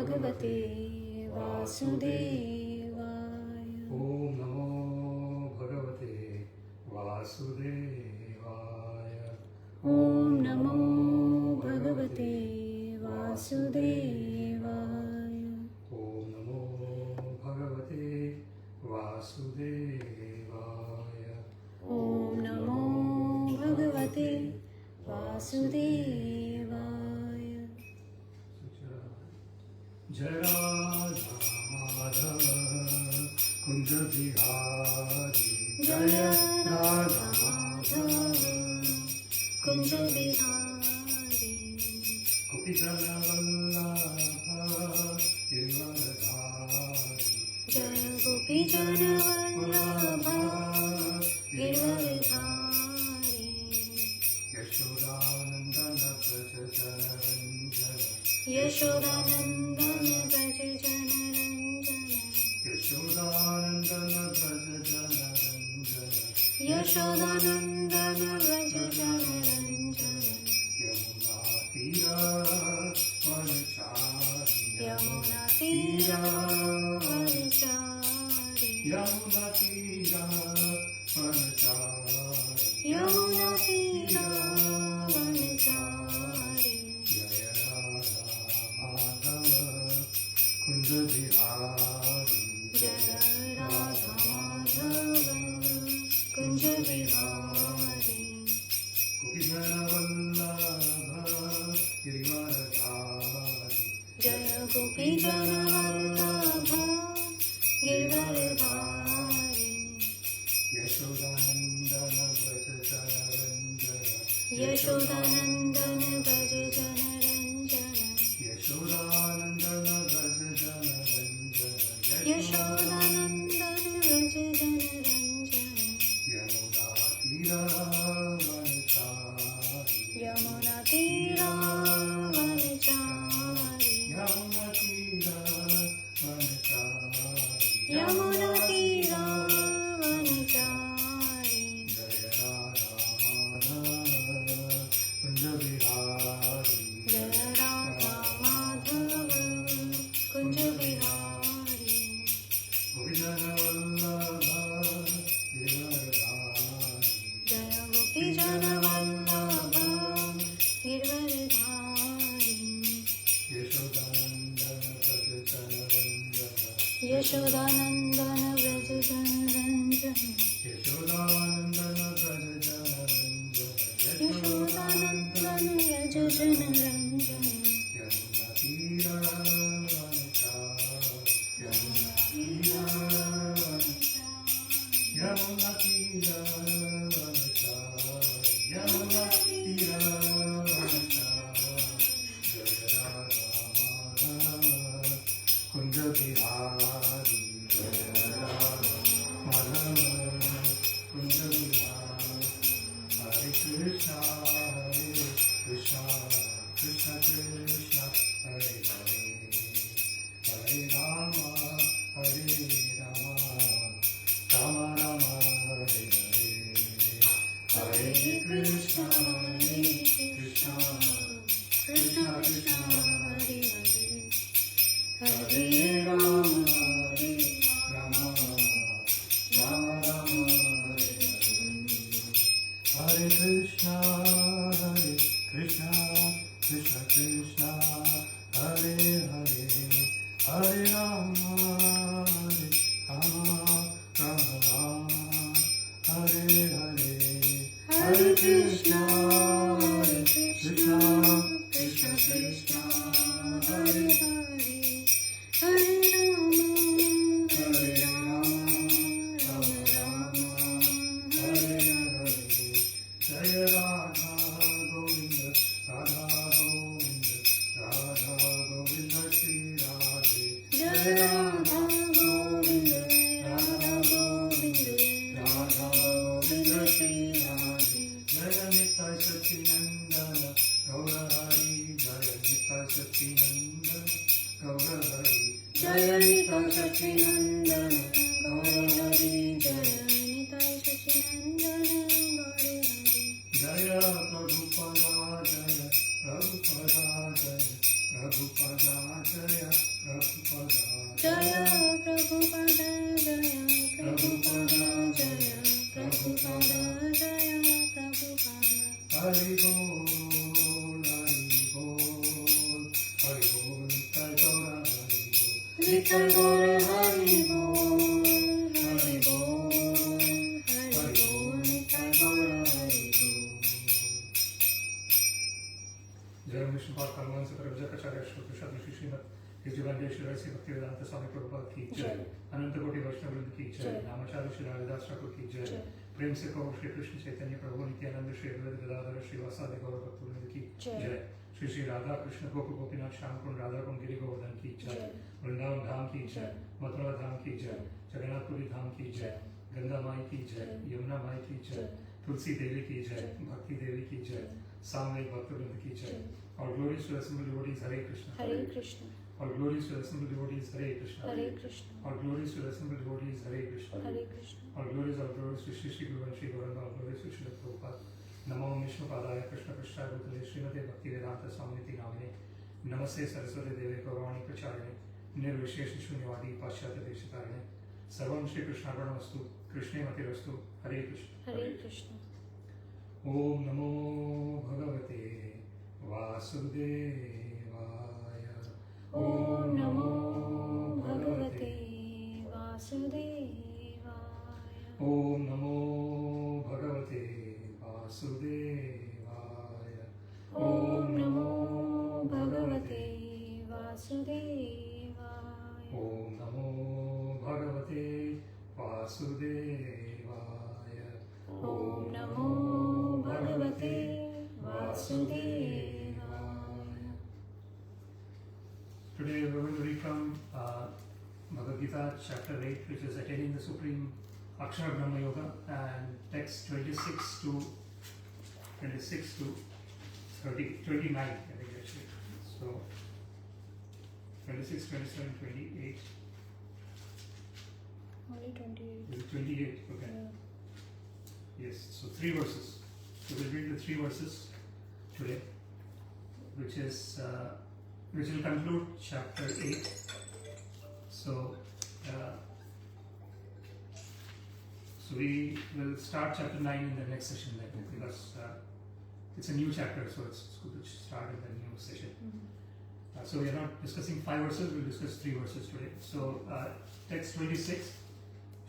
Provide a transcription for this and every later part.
भगवते वासुदेवाय। ओम नमो भगवते वासुदेवाय। ओम नमो भगवते वासुदेवाय। ओम नमो भगवते वासुदेवाय। ओम नमो भगवते वासुदेवाय। जय राधा माधव कुंज बिहारी। जय राधा माधव कुंज बिहारी। गोपीजन वल्लभ गिरिवरधारी। जय गोपीजन वल्लभ गिरिवरधारी। यशोदानंदन व्रज जनरंजन। यशोदानंदन व्रज जनरंजन। यशोदानंदन व्रज जनरंजन। यशोदानंदन व्रज जनरंजन। यमुना तीरा वनचारी। यमुना तीरा वनचारी। यमुना तीरा वनचारी। यमुना तीरा वनचारी। जय राधा माधव कुंज बिहारी। जय राधा माधव कुंज बिहारी। गोपीजन वल्लभ गिरिवरधारी। जय गोपीजन वल्लभ गिरिवरधारी। यशोदानंदन व्रज जनरंजन। यशोदानंदन व्रज जनरंजन। यशोदानंदन व्रज जनरंजन। यशोदानंदन व्रज जनरंजन। यमुना तीरा वनचारी। यमुना तीरा वनचारी। यमुना तीरा वनचारी। यमुना तीरा वनचारी। जय राधा माधव कुंज बिहारी। जय राधा माधव कुंज बिहारी। गोपीजन वल्लभ गिरिवरधारी। जय गोपीजन वल्लभ गिरिवरधारी। यशोदानंदन व्रज जनरंजन। यशोदानंदन व्रज जनरंजन। यशोदानंदन व्रज जनरंजन। यशोदानंदन व्रज जनरंजन। यमुना तीरा वनचारी। यमुना तीरा वनचारी। यमुना तीरा वनचारी। यमुना तीरा वनचारी। जय राधा माधव कुंज बिहारी। जय राधा माधव कुंज बिहारी। हरे कृष्णा कृष्ण कृष्ण हरे हरे हरे राम राम राम हरे हरे। हरे कृष्ण कृष्ण कृष्ण कृष्ण हरे हरे। हरे राम राम राम हरे हरे। हरे कृष्ण कृष्ण कृष्ण कृष्ण हरे हरे। हरे राम राम राम हरे हरे। हरे कृष्ण कृष्ण कृष्ण कृष्ण हरे हरे हरे राम हरे राम राम राम हरे हरे। जय राधा गोविंद राधा गोविंद राधा गोविंद श्री राधे। जय राधा गोविंद राधा गोविंद राधा गोविंद श्री राधे। जय निताय सच्चिनंदन गौर हरि। जय निताय सच्चिनंदन गौर हरि। जय निताय सच्चिनंदन गौर हरि। जय निताय सच्चिनंदन गौर हरि। जय प्रभुपदा जय प्रभुपदा जय Prabhupada Jaya Prabhupada. Jaya Prabhupada, Jaya Prabhupada, Jaya Prabhupada, Jaya Prabhupada. Hari Bol, Hari Bol, Hari Bol, Nitai Gaura Hari Bol. Nitai Gaura Hari Bol, Hari Bol, Hari Bol, Nitai Gaura Hari Bol. जय विष्णु पाद हनुमान से प्रभुजकाचार्य श्री कृष्ण ऋषि श्रीमद युगल श्री श्री भक्तिवेदांत स्वामी प्रभुपाद की जय। अनंत कोटि वैष्णव वृंद की जय। नामाचार्य श्री हरिदास ठाकुर की जय। प्रेम से कहो श्री कृष्ण चैतन्य प्रभु नित्यानंद श्री अद्वैत गदाधर श्री वासादि गौर भक्तवृंद की जय। श्री श्री राधा कृष्ण गोप गोपीनाथ श्याम कुंड राधा कुंड गिरि गोवर्धन की जय। वृंदावन धाम की जय। मथुरा धाम की जय। जगन्नाथपुरी धाम की जय। गंगा माई की जय। यमुना माई की जय। तुलसी देवी की जय। भक्ति देवी की जय। सामवेद भक्तवृंद की जय। All glories to assembled devotees, Hare Krishna. Hare Krishna. All glories to assembled devotees, Hare Krishna. Hare Krishna. All glories to assembled devotees, Hare Krishna. Hare Krishna. All glories to Shri Shri Guru and Shri Gauranga, all glories to Shri Prabhupada. Namo Vishnu Padaya Krishna Krishna Bhutale Srimate Bhakti Vedanta Swamiti Namine. Namaste Saraswati Deve Gaurani Pracharine. Nirvishesh Shunyavadi Paschatya Deshikarine. Sarvam Shri Krishna Arpanamastu. Krishne Matirastu. Hare Krishna. Hare Krishna. Om Namo Bhagavate Vasudevaya. Om Namo Bhagavate Vasudevaya. Om Namo Bhagavate Vasudevaya. Om Namo Bhagavate Vasudevaya. Om Namo Bhagavate Vasudevaya. Om Namo Bhagavate Vasudevaya. Today we are going to read from Bhagavad-Gita chapter 8, which is attaining the supreme Akshara Brahma Yoga, and text 26 to 30, 29, I think actually. So 26, 27, 28. Only 28. Is it 28? Okay. Yeah. Yes, so 3 verses. So we'll read the 3 verses today, which will conclude chapter 8. So we will start chapter 9 in the next session, because it's a new chapter, so it's good to start in the new session. So we are not discussing 5 verses, we'll discuss 3 verses today. So text 26.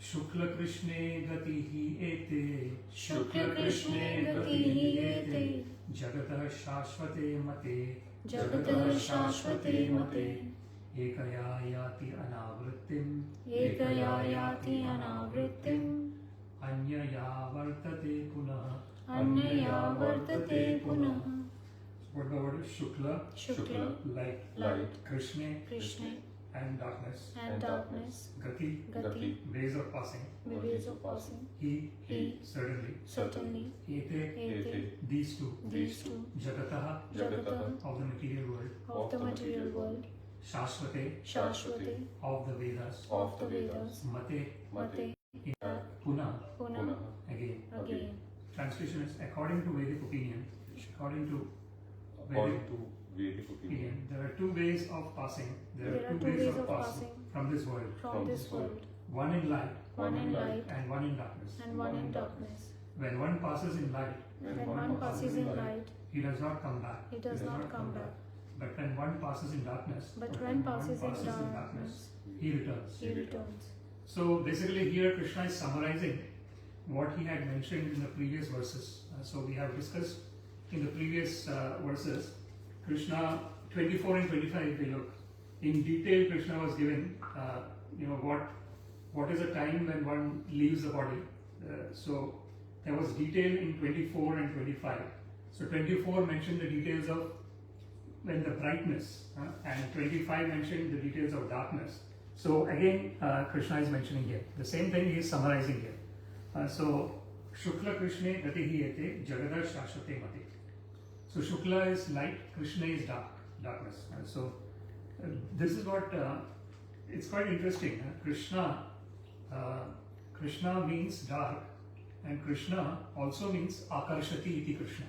Shukla Krishne Gatihi Ete. Shukla Krishne Gatihi Ete. Jagatah Shashvate Mate. Jagatah Shashvate Mate. Ekaya Yati Anavrittim. Ekaya Yati Anavrittim. Anyaya Vartate Punah. Anyaya Vartate Punah. What the word is? Shukla, Shukla, light, Krishna, and darkness, Gati, ways of passing, He, certainly, Ete, these two, Jagataha, of the material world, Shashvate, of the Vedas, Mate, Punah, again. Translation is according to Vedic opinion, there are 2 ways of passing. There are 2 ways of passing from this world. One in light, and one in darkness. When one passes in light, he does not come back. But when one passes in darkness, he returns. So basically here Krishna is summarizing what he had mentioned in the previous verses. So we have discussed in the previous verses, Krishna 24 and 25, we look in detail. Krishna was given, what is a time when one leaves the body. So there was detail in 24 and 25. So 24 mentioned the details of when the brightness, and 25 mentioned the details of darkness. So again, Krishna is mentioning here the same thing he is summarizing here. So Shukla Krishna Gatihi Ete Jagada Shashvate Mate. So Shukla is light, Krishna is darkness. So this is what it's quite interesting. Krishna means dark, and Krishna also means Akarshati iti Krishna.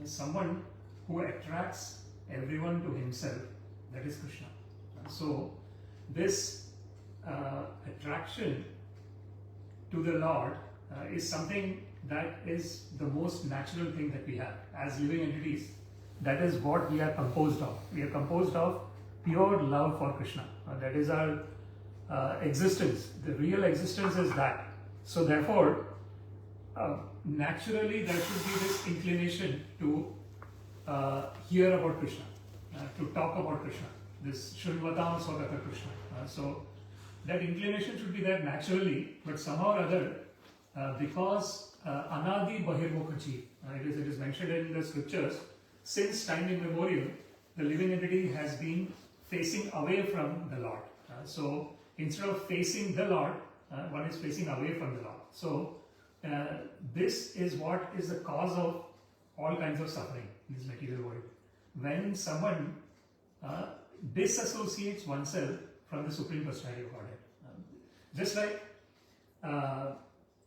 Someone who attracts everyone to himself, that is Krishna. So this attraction to the Lord is something that is the most natural thing that we have as living entities. That is what we are composed of. We are composed of pure love for Krishna. That is our existence. The real existence is that. So therefore, naturally there should be this inclination to hear about Krishna, to talk about Krishna. This Shrivataam Swagata Krishna. So that inclination should be there naturally, but somehow or other, because Anadi Bahirmukhaji, it is mentioned in the scriptures, since time immemorial, the living entity has been facing away from the Lord. So instead of facing the Lord, one is facing away from the Lord. So this is what is the cause of all kinds of suffering in this material world. When someone disassociates oneself from the Supreme Personality of Godhead. Just like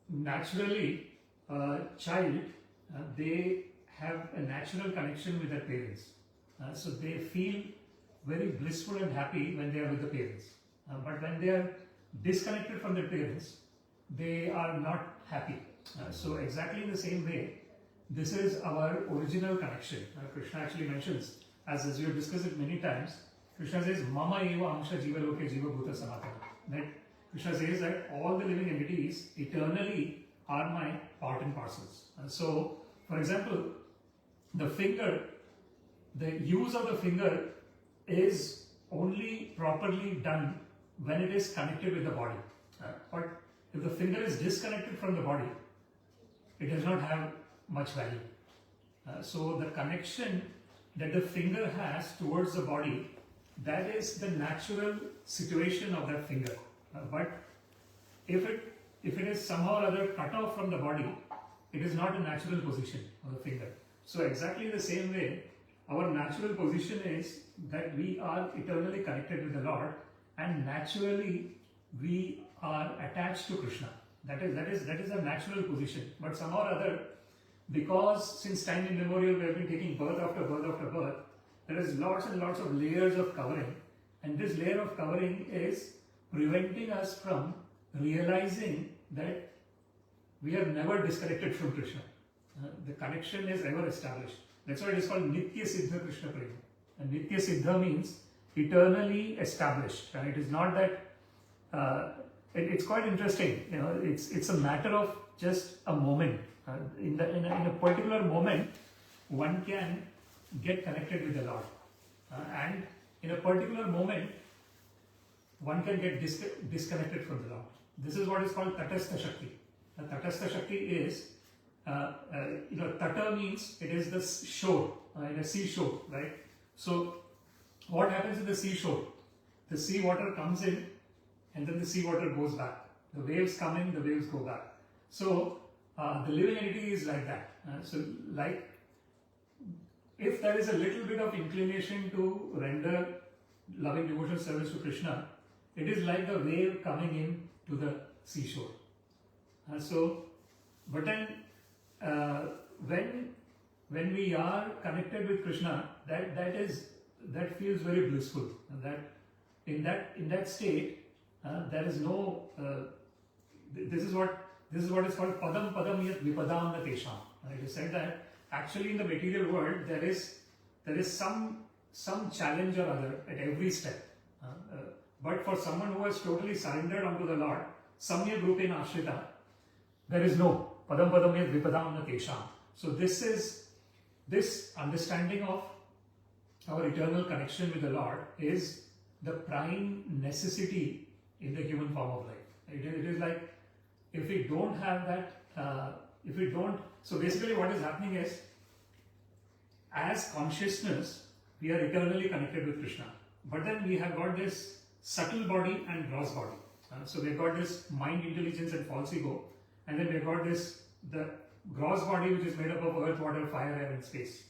naturally a child, they have a natural connection with their parents. So they feel very blissful and happy when they are with the parents. But when they are disconnected from their parents, they are not happy. So exactly in the same way, this is our original connection. Krishna actually mentions, as we have discussed it many times, Krishna says, Mama eva amsha jiva loke jiva bhuta sanatana. That Krishna says that all the living entities eternally are my part and parcels. And so, for example, the finger, the use of the finger is only properly done when it is connected with the body. But if the finger is disconnected from the body, it does not have much value. So the connection that the finger has towards the body, that is the natural situation of that finger. But if it is somehow or other cut off from the body, it is not a natural position of the finger. So exactly the same way, our natural position is that we are eternally connected with the Lord, and naturally we are attached to Krishna. That is a natural position. But somehow or other, because since time immemorial we have been taking birth after birth after birth, there is lots and lots of layers of covering, and this layer of covering is preventing us from realizing that we are never disconnected from Krishna. The connection is ever established. That's why it is called Nitya Siddha Krishna Prema. And Nitya Siddha means eternally established. And it is not that, it's quite interesting. It's a matter of just a moment. In a particular moment, one can get connected with the Lord. And in a particular moment, one can get disconnected from the Lord. This is what is called Tatastha Shakti. Tatastha Shakti is, Tata means it is the shore, in a seashore, right? So, what happens in the seashore? The sea water comes in and then the sea water goes back. The waves come in, the waves go back. So, the living entity is like that. So, like, if there is a little bit of inclination to render loving devotional service to Krishna, it is like the wave coming in to the seashore. But then when we are connected with Krishna, that feels very blissful. And that in that state, there is no. This is what is called padam padam yat vipadam na tesham. It is said that actually in the material world there is some challenge or other at every step. But for someone who has totally surrendered unto the Lord, samyak rupena ashrita, there is no padam padam yat vipadam na tesham. So this understanding of our eternal connection with the Lord is the prime necessity in the human form of life. It is like, if we don't have that, so basically what is happening is, as consciousness, we are eternally connected with Krishna. But then we have got this subtle body and gross body. So we've got this mind, intelligence and false ego. And then we've got the gross body, which is made up of earth, water, fire, air and space.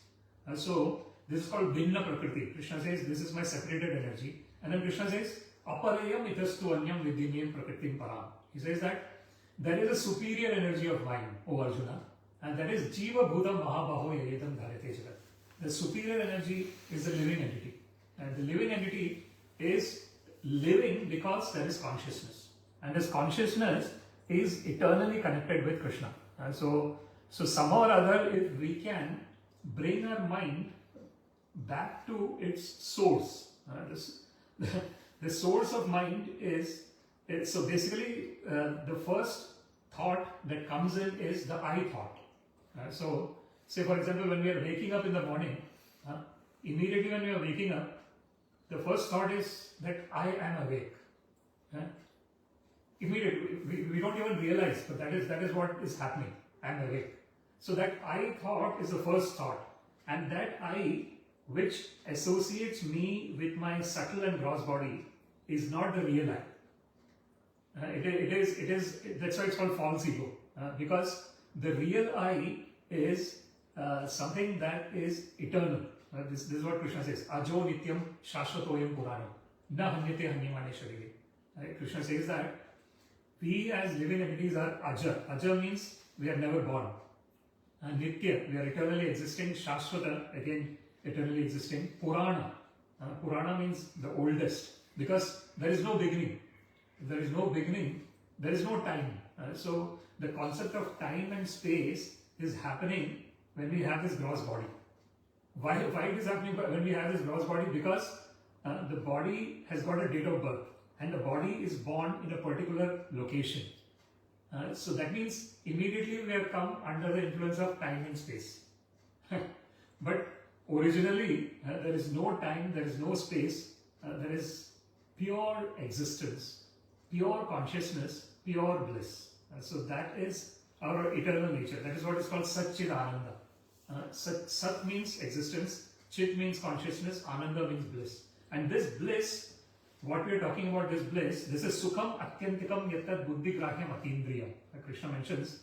So this is called Bhinna Prakriti. Krishna says, this is my separated energy. And then Krishna says, Aparayam itastu anyam vidyamyam prakritim param. He says that there is a superior energy of mine, O Arjuna, and that is Jiva Bhutam Mahabaho Yayedam Dharete Jagat. The superior energy is the living entity. And the living entity is living because there is consciousness. And this consciousness is eternally connected with Krishna. So somehow or other, if we can bring our mind back to its source, the source of mind is so basically the first thought that comes in is the I thought. So say for example, when we are waking up in the morning, immediately when we are waking up, the first thought is that I am awake. Immediately, we don't even realize, but that is what is happening. I am awake. So that I thought is the first thought, and that I, which associates me with my subtle and gross body, is not the real I. It is. That's why it's called false ego, because the real I is something that is eternal. This is what Krishna says. Ajo nityam shashvatoyam puranam na hanyate hanyamane sharire. Krishna says that we as living entities are aja. Aja means we are never born. And nitya, we are eternally existing. Shashvata, again eternally existing. Purana. Purana means the oldest, because there is no beginning. If there is no beginning, there is no time. So the concept of time and space is happening when we have this gross body. Why it is happening when we have this gross body? Because the body has got a date of birth, and the body is born in a particular location. So that means immediately we have come under the influence of time and space. But originally there is no time, there is no space, there is pure existence, pure consciousness, pure bliss. So that is our eternal nature. That is what is called Satchid Ananda. Sat means existence, Chit means consciousness, Ananda means bliss. And this bliss, what we are talking about, this bliss, this is Sukham Atyantikam Yattat Buddhi Grahyam Atindriyam. Krishna mentions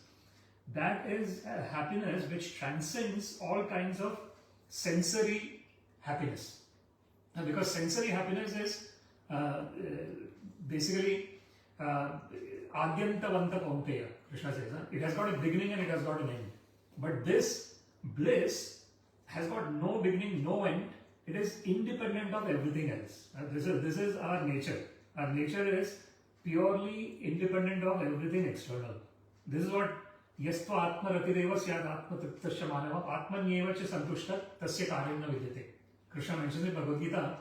that is a happiness which transcends all kinds of sensory happiness. Because sensory happiness is basically Adyantavanta Kaunteya, Krishna says. It has got a beginning and it has got an end. But this bliss has got no beginning, no end. It is independent of everything else. This is our nature. Our nature is purely independent of everything external. This is what Yastva Atma Ratireva Syad Atma Triptasya Manava Atmanyeva Cha Santushta Tasya Karyam Na Vidyate. Krishna mentions in Bhagavad-Gita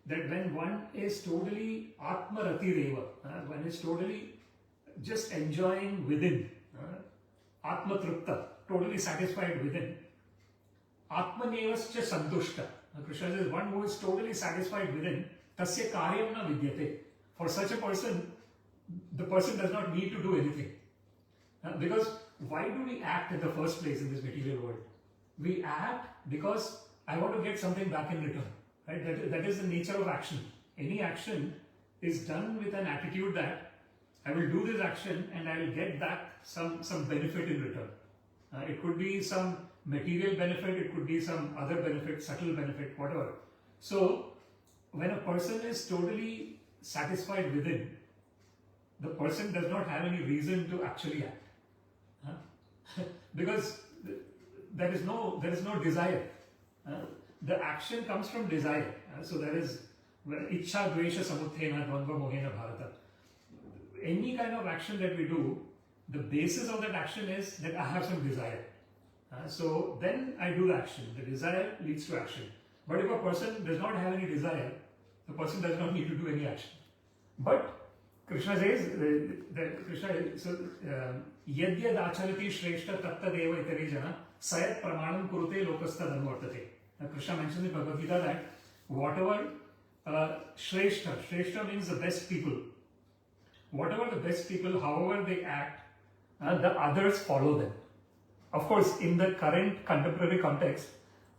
that when one is totally Atma Ratireva, one is totally just enjoying within, Atma Tripta, totally satisfied within, Atmanyevascha Santushta. Krishna says one who is totally satisfied within, Tasya Karyam Na Vidyate. For such a person, the person does not need to do anything. Because why do we act in the first place in this material world? We act because I want to get something back in return. Right? That is the nature of action. Any action is done with an attitude that I will do this action and I will get back some benefit in return. It could be some material benefit, it could be some other benefit, subtle benefit, whatever. So, when a person is totally satisfied within, the person does not have any reason to actually act. Because there is no desire. The action comes from desire. So there is Ichcha Dvesha Samuthena Dvandva Mohena Bharata. Any kind of action that we do, the basis of that action is that I have some desire. So then I do the action. The desire leads to action. But if a person does not have any desire, the person does not need to do any action. But Krishna says, Yadyad acharati shreshta tattadeva itare jana sayat pramanam kurute lokastad anvartate. Krishna mentions in Bhagavad-Gita that whatever Shrestha means the best people. Whatever the best people, however they act, the others follow them. Of course, in the current contemporary context,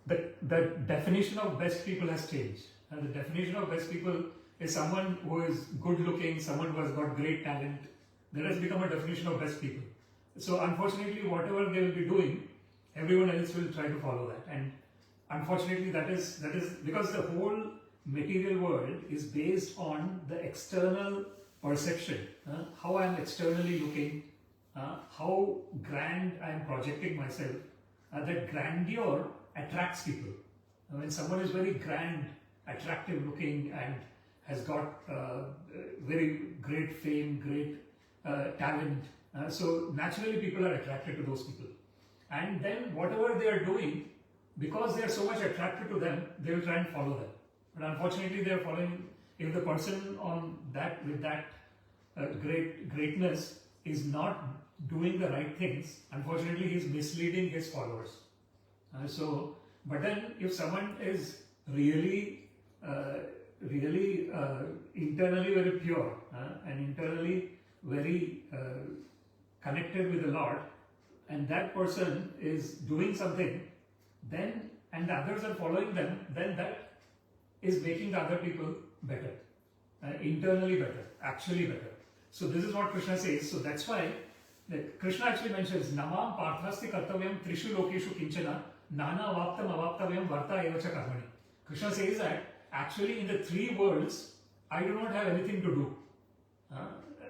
the definition of best people has changed. The definition of best people is someone who is good looking, someone who has got great talent. That has become a definition of best people. So unfortunately, whatever they will be doing, everyone else will try to follow that. And unfortunately, that is because the whole material world is based on the external perception, how I am externally looking, how grand I am projecting myself. That grandeur attracts people. When someone is very grand, attractive looking, has got very great fame, great talent. So naturally people are attracted to those people. And then whatever they are doing, because they are so much attracted to them, they will try and follow them. But unfortunately they are following, if the person on that, with that greatness is not doing the right things, unfortunately he is misleading his followers. But then if someone is really internally very pure and internally very connected with the Lord, and that person is doing something, then and the others are following them, then that is making the other people better, internally better, actually better. So this is what Krishna says. So that's why Krishna actually mentions namam parthasti kartavyam trishu lokeshu kinchana nana avaptam avaptavyam varta evacha karmani. Krishna says that actually in the three worlds I do not have anything to do.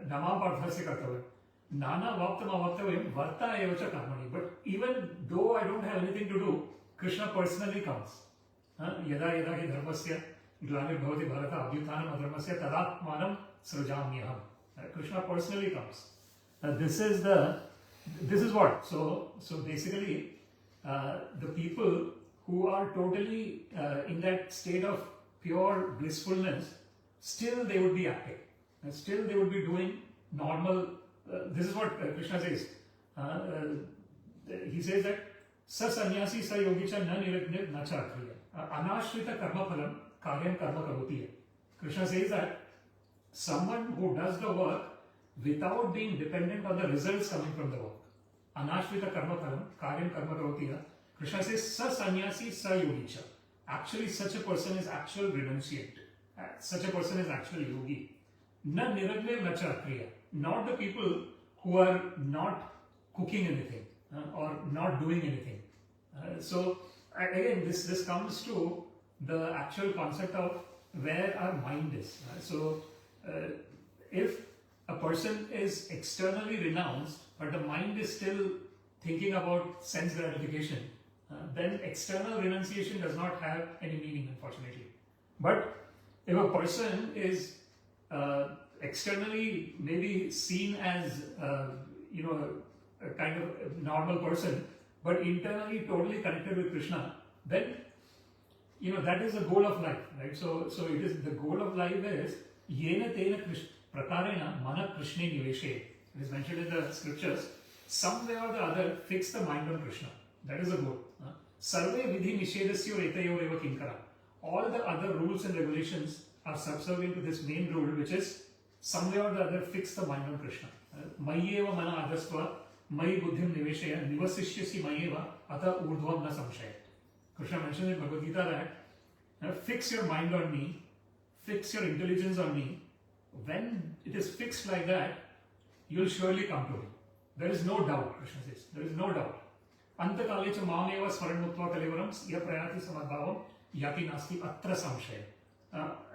Namam parthasti kartavyam nana avaptam avaptavyam varta evacha karmani. But even though I don't have anything to do, Krishna personally comes. Yada yada hi dharmasya glanir bhavati bharata abhyuthanam adharmasya tadatmanam srajamyaham. Krishna personally comes. This is what. So basically, the people who are totally in that state of pure blissfulness, still they would be active. Still they would be doing normal. This is what Krishna says. He says that sa sannyasi sa yogi cha na niragni na cha akriya anashrita karma phalam karyam karma karoti. Krishna says that someone who does the work without being dependent on the results coming from the work, anashrita karma phalam karyam karma karoti. Krishna says sa sannyasi sa yogi cha. Actually such a person is actual renunciate. Such a person is actual yogi. Na niragni na cha akriya. Not the people who are not cooking anything or not doing anything. So again, this comes to the actual concept of where our mind is. If a person is externally renounced, but the mind is still thinking about sense gratification, then external renunciation does not have any meaning, unfortunately. But if a person is externally maybe seen as a kind of normal person, but internally totally connected with Krishna, then that is the goal of life, right? So it is the goal of life is yena tena prakarena mana krishne niveshe. It is mentioned in the scriptures. Some way or the other, fix the mind on Krishna. That is the goal. Sarve vidhi nishedasya etayor eva kinkara. All the other rules and regulations are subservient to this main rule, which is some way or the other fix the mind on Krishna. Mayeva mana adasva Mai buddhim niveshaya nivasishyasi mayeva ata urdhvam na samshaya. Krishna mentions in Bhagavad-Gita that fix your mind on me, fix your intelligence on me. When it is fixed like that, you will surely come to me. There is no doubt, Krishna says. There is no doubt. Antakale cha mameva smaranmutva kalevaram ya prayati samadbhavam yati nasti atra samshaya.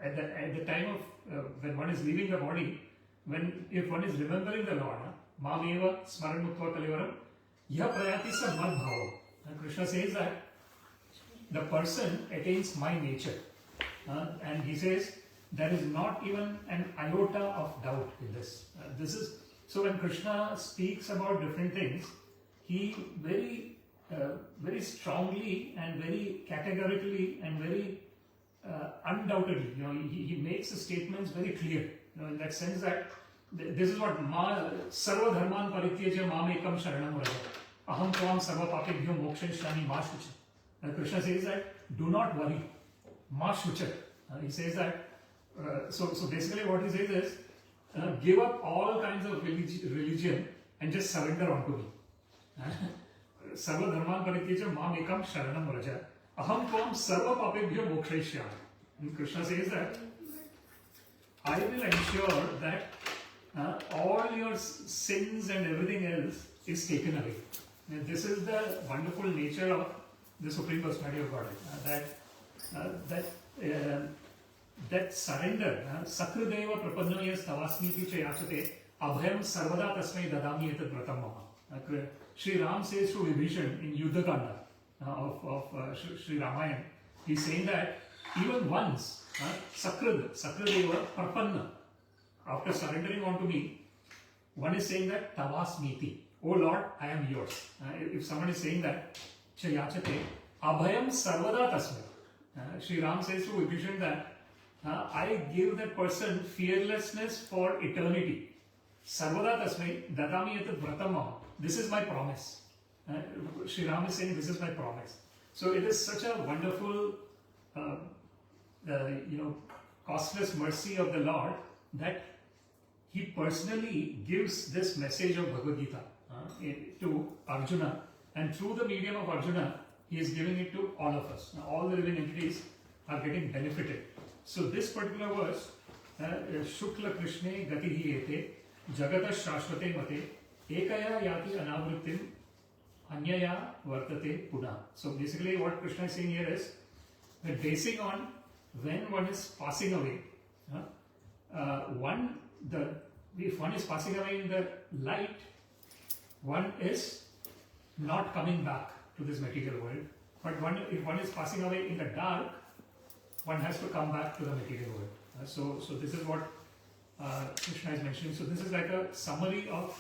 At the time of when one is leaving the body, if one is remembering the Lord, Mameva smaranmutva kalevaram ya prayati sa madbhavam. And Krishna says that the person attains my nature. And he says there is not even an iota of doubt in this. So when Krishna speaks about different things, he very strongly and very categorically and very undoubtedly, he makes the statements very clear. In that sense that this is what sarva dharman parityaja mam ekam sharanam vraja aham tvam sarva papebhyo mokshayishyami ma shucha. And Krishna says that do not worry, ma shucha. He says that so basically what he says is give up all kinds of religion and just surrender onto me. Sarva dharman parityaja mam ekam sharanam vraja aham tvam sarva papebhyo mokshayishyami. And Krishna says that I will ensure that all your sins and everything else is taken away. And this is the wonderful nature of the Supreme Personality of Godhead. That surrender, Sakrudeva prapannoya stavasmiti cha yachate abhayam sarvada tasmai dadami etat vratam mama. Sri Ram says to Vibhishan in Yuddha Kanda of Sri Ramayana, he's saying that even once Sakradeva, Prapanna. After surrendering onto me, one is saying that Tavasmiti. Oh Lord, I am yours. If someone is saying that, Chayachate, Abhayam Sarvada Tasmai. Sri Ram says to Vibhishan that I give that person fearlessness for eternity. Sarvada Tasmai, Dadami Etat Vratamah. This is my promise. Sri Ram is saying, this is my promise. So it is such a wonderful, costless mercy of the Lord that He personally gives this message of Bhagavad-Gita to Arjuna, and through the medium of Arjuna, He is giving it to all of us. Now, all the living entities are getting benefited. So this particular verse, Shukla Krishne Gatihi Ete, Jagata Shashvate Mate, Ekaya Yati Anavrittim, Anyaya Vartate Puna. So basically what Krishna is saying here is that basing on when one is passing away, if one is passing away in the light, one is not coming back to this material world. But if one is passing away in the dark, one has to come back to the material world. So this is what Krishna is mentioning. So this is like a summary of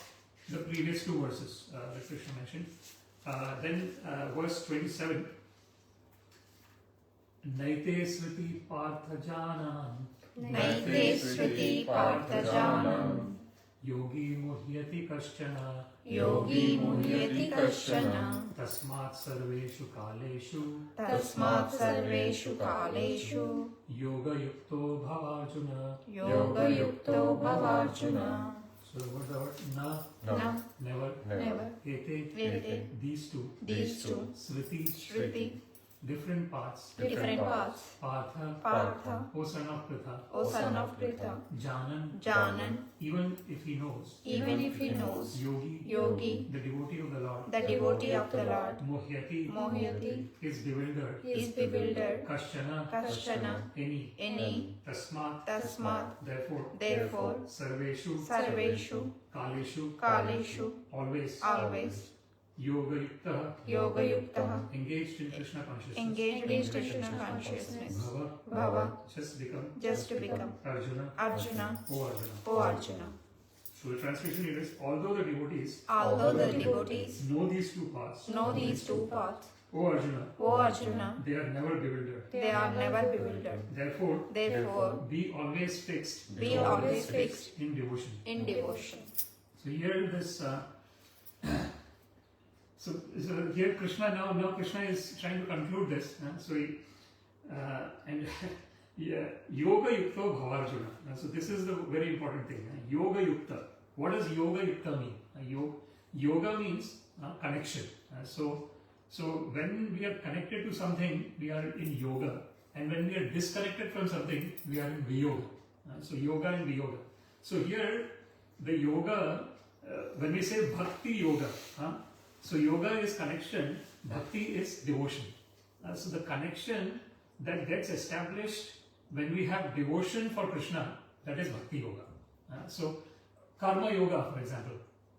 the previous two verses that Krishna mentioned. Then verse 27. Naite smriti parthajanam. Naite smriti parthajanam. Yogi muhyati kaschana. Yogi muhyati kaschana. Tasmat sarveshu kaleshu. Tasmat sarveshu kaleshu. Yoga yukto bhavarjuna. Yoga yukto bhavarjuna. So what the word? Na. Never. Never. Ete. These two. Smriti. Different paths. Partha. O son of Pritha. Janan. Even if he knows. Yogi. The devotee of the Lord. Mohyati. Is bewildered. Kashchana. Any. Tasmat. Therefore. Sarveshu. Kaleshu. Always. Yoga Yukta. Engaged in Krishna consciousness. Bhava. Just to become. Arjuna. O Arjuna. So the translation here is, although the devotees know these two paths. O Arjuna. They are never bewildered. Therefore, be always fixed. In devotion. So here this. So here Krishna now Krishna is trying to conclude this. Yoga Yukta Bhavarjuna. So this is the very important thing. Yoga Yukta. What does Yoga Yukta mean? Yoga means connection. So when we are connected to something, we are in yoga, and when we are disconnected from something, we are in viyoga. So yoga and viyoga. So here the yoga, when we say bhakti yoga. So yoga is connection, bhakti is devotion. So the connection that gets established when we have devotion for Krishna, that is bhakti yoga. So karma yoga, for example,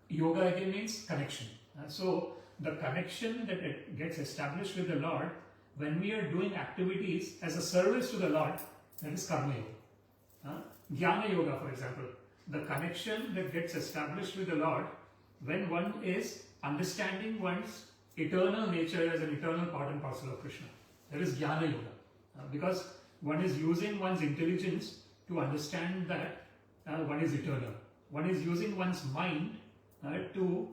yoga again means connection. So the connection that it gets established with the Lord when we are doing activities as a service to the Lord, that is karma yoga. Jnana yoga, for example, the connection that gets established with the Lord when one is understanding one's eternal nature as an eternal part and parcel of Krishna. That is Jnana Yoga. Because one is using one's intelligence to understand that one is eternal. One is using one's mind to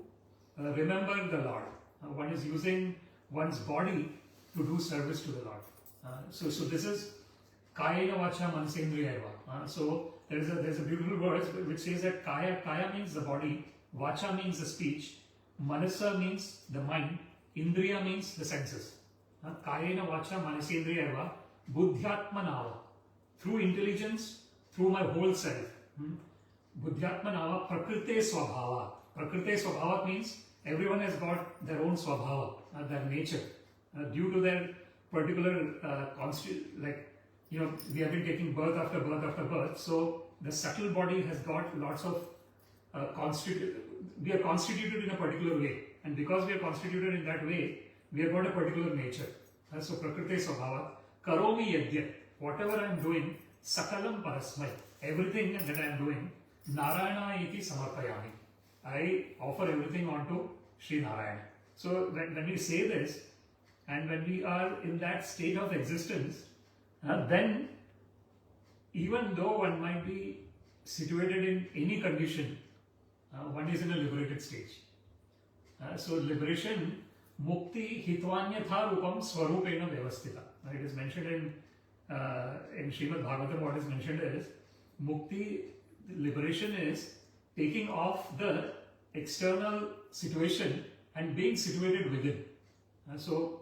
remember the Lord. One is using one's body to do service to the Lord. So this is Kayena Vacha Manasendriyaiva. So there's a beautiful word which says that Kaya means the body, Vacha means the speech, Manasa means the mind, Indriya means the senses. Kayena Vacha Manasendriyaiva Buddhyatmanava. Through intelligence, through my whole self. Buddhyatmanava Prakrite Swabhava. Prakrite Swabhava means everyone has got their own Swabhava, their nature. Due to their particular we have been taking birth after birth after birth. So the subtle body has got lots of we are constituted in a particular way, and because we are constituted in that way, we have got a particular nature. So Prakriti Swabhava, Karomi Yadya. whatever I am doing, sakalam parasmai, everything that I am doing, Narayana iti samarpayami. I offer everything onto Sri Narayana. So when we say this, and when we are in that state of existence, then even though one might be situated in any condition, one is in a liberated stage. So liberation, mukti hitvanyatha rupam swarupena vyavastita. It is mentioned in Srimad Bhagavatam. What is mentioned is mukti, liberation is taking off the external situation and being situated within. So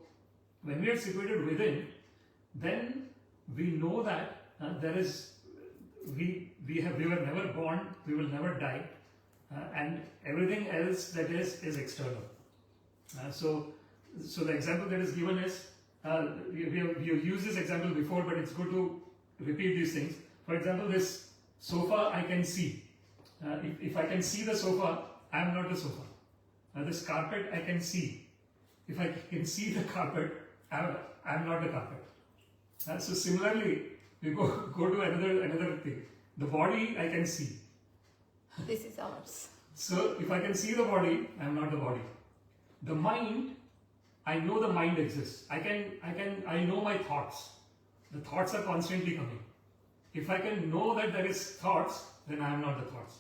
when we are situated within, then we know that we were never born, we will never die, and everything else that is external. So the example that is given is, we have used this example before, but it's good to repeat these things. For example, this sofa I can see. If I can see the sofa, I am not the sofa. This carpet I can see. If I can see the carpet, I am not the carpet. So similarly, we go to another thing. The body I can see. This is ours. So if I can see the body, I am not the body. The mind, I know the mind exists. I know my thoughts. The thoughts are constantly coming. If I can know that there is thoughts, then I am not the thoughts.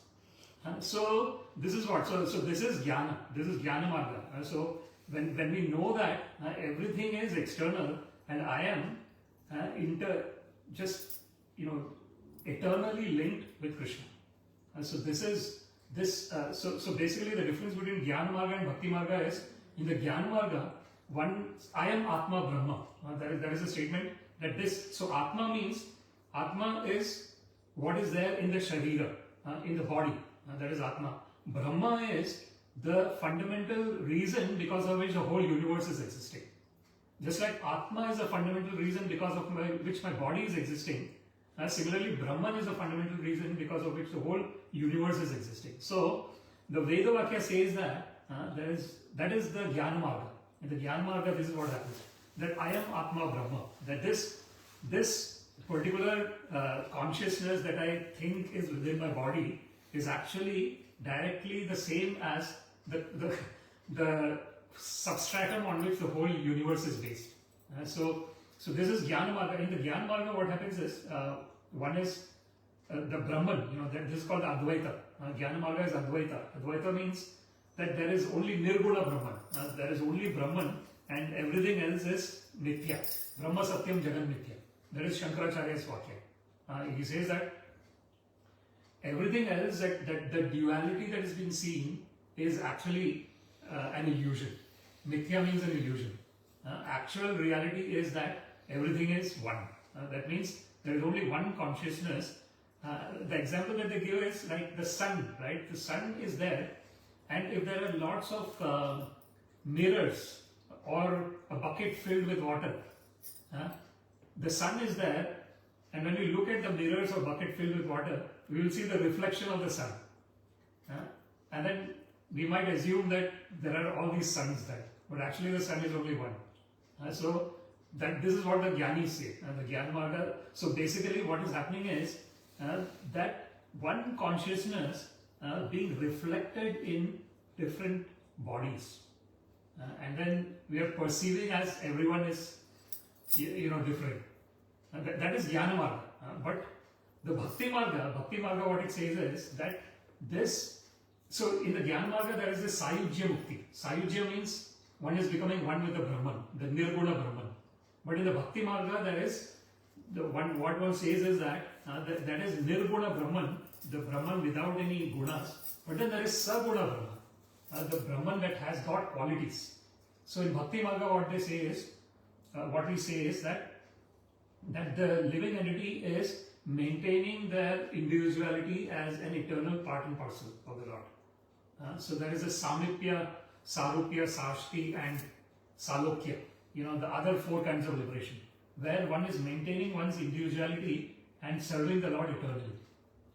So this is what. So this is jnana. This is jnana marga. So when we know that everything is external and I am eternally linked with Krishna. So this is this. So basically, the difference between Jnana Marga and Bhakti Marga is, in the Jnana Marga, I am Atma Brahma. There is a statement that this. So Atma means, Atma is what is there in the Sharira, in the body. That is Atma. Brahma is the fundamental reason because of which the whole universe is existing. Just like Atma is a fundamental reason because of which my body is existing, similarly Brahman is a fundamental reason because of which the whole universe is existing. So the Veda Vakya says that that is the Jnana Marga. In the Jnana Marga, this is what happens. That I am Atma Brahma. That this particular consciousness that I think is within my body is actually directly the same as the substratum on which the whole universe is based. So this is Jnana Marga. In the Jnana Marga, what happens is, one is the Brahman, this is called the Advaita. Jnana Marga is Advaita. Advaita means that there is only Nirguna Brahman. There is only Brahman and everything else is Nitya. Brahma Satyam Jagan Nitya. That is Shankaracharya's Vakya. He says that everything else, that the duality that is being seen is actually an illusion. Mithya means an illusion. Actual reality is that everything is one. That means there is only one consciousness. The example that they give is like the sun, right? The sun is there, and if there are lots of mirrors or a bucket filled with water, the sun is there, and when we look at the mirrors or bucket filled with water, we will see the reflection of the sun. And then we might assume that there are all these suns there, but actually the sun is only one. So that this is what the Jnanis say, the Jnana Marga. So basically what is happening is that one consciousness being reflected in different bodies. And then we are perceiving as everyone is different. That is Jnana Marga. But the Bhakti Marga, what it says is that this, so in the Jnana Marga there is this Sayujya Mukti. Sayujya means one is becoming one with the Brahman, the Nirguna Brahman. But in the Bhakti Marga there is, what one says is that that is Nirguna Brahman, the Brahman without any gunas. But then there is Saguna Brahman, the Brahman that has got qualities. So in Bhakti Marga what they say is, what we say is that the living entity is maintaining their individuality as an eternal part and parcel of the Lord. So there is a Samipya, Sarupya, Sashti and Salokya, the other four kinds of liberation, where one is maintaining one's individuality and serving the Lord eternally.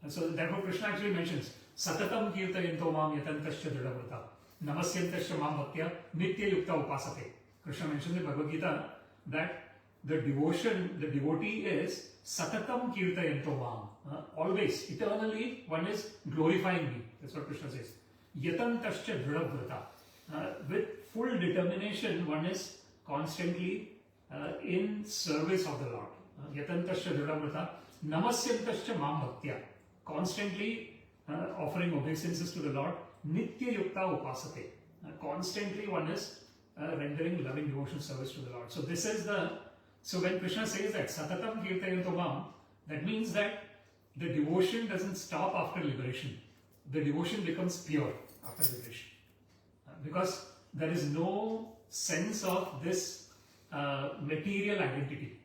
And so therefore Krishna actually mentions, Satatam kirtayanto mam yatantascha dridhavrata namasyantascha mam bhaktya nitya yukta upasate. Krishna mentions in Bhagavad-Gita that the devotee is satatam kirtayanto mam. Always, eternally, one is glorifying me. That's what Krishna says. Yatantascha dhrudavrata. With full determination, one is constantly in service of the Lord. Yatantascha dhrudavrata. Namasyantascha mam bhaktya. Constantly offering obeisances to the Lord. Nitya yukta upasate. Constantly one is rendering loving devotional service to the Lord. So this is so when Krishna says that satatam kirtayanto mam, that means that the devotion doesn't stop after liberation. The devotion becomes pure after liberation. Because there is no sense of this material identity.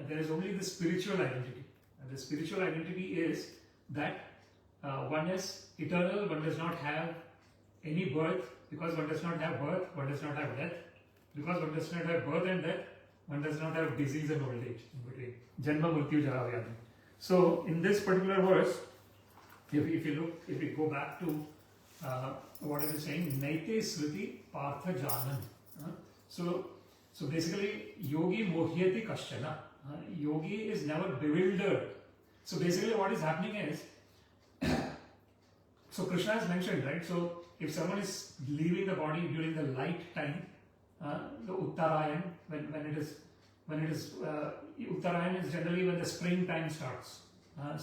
There is only the spiritual identity. And the spiritual identity is that one is eternal, one does not have any birth. Because one does not have birth, one does not have death. Because one does not have birth and death, one does not have disease and old age in between. Janma, Mrityu, Jara, Vyadhi. So in this particular verse, if we go back to what it is saying, Naite Smriti Partha Janan. So basically, Yogi Mohyati Kashchana. Yogi is never bewildered. So basically what is happening is, so Krishna has mentioned, right? So if someone is leaving the body during the light time, the Uttarayan, when it is Uttarayan is generally when the spring time starts. And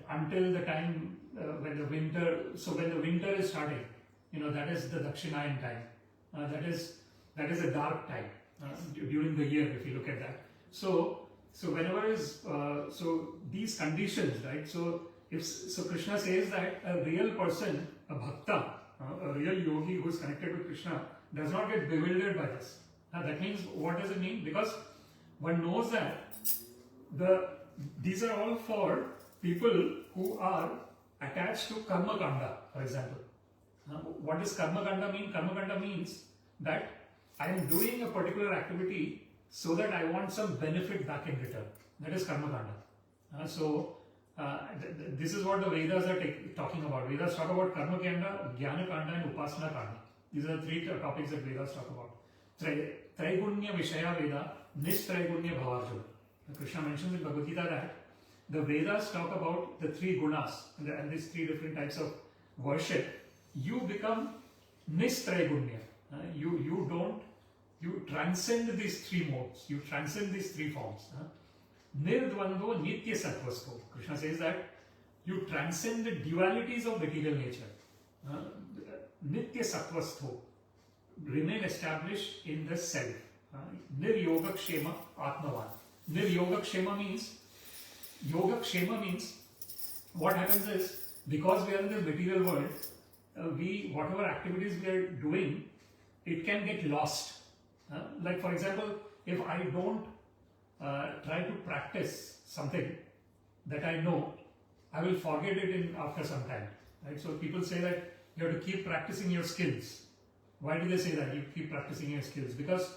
until the time when the winter is starting, that is the Dakshinayan time. That is a dark time during the year if you look at that. So whenever is so these conditions, right? So Krishna says that a real person, a bhakta, a real yogi who is connected with Krishna does not get bewildered by this. That means, what does it mean? Because one knows that these are all for people who are attached to karma kanda, for example. What does karma kanda mean? Karma kanda means that I am doing a particular activity so that I want some benefit back in return. That is karma kanda. This is what the Vedas are talking about. Vedas talk about karma kanda, jnana kanda and upasana kanda. These are the three topics that Vedas talk about. Traigunya Vishaya Veda, Nistraigunya Bhavarjuna. Krishna mentions in Bhagavad-Gita that the Vedas talk about the three gunas and these three different types of worship. You become Nistraigunya. You transcend these three modes. You transcend these three forms. Nirdvando Nitya Sattvasto. Krishna says that you transcend the dualities of material nature. Nitya Sattvasto. Remain established in the self. Niryoga Kshema Atmavan. Niryoga Kshema means, Yoga Kshema means, what happens is, because we are in the material world, whatever activities we are doing, it can get lost. Like for example, if I don't try to practice something that I know, I will forget it after some time. Right? So people say that you have to keep practicing your skills. Why do they say that? You keep practicing your skills. Because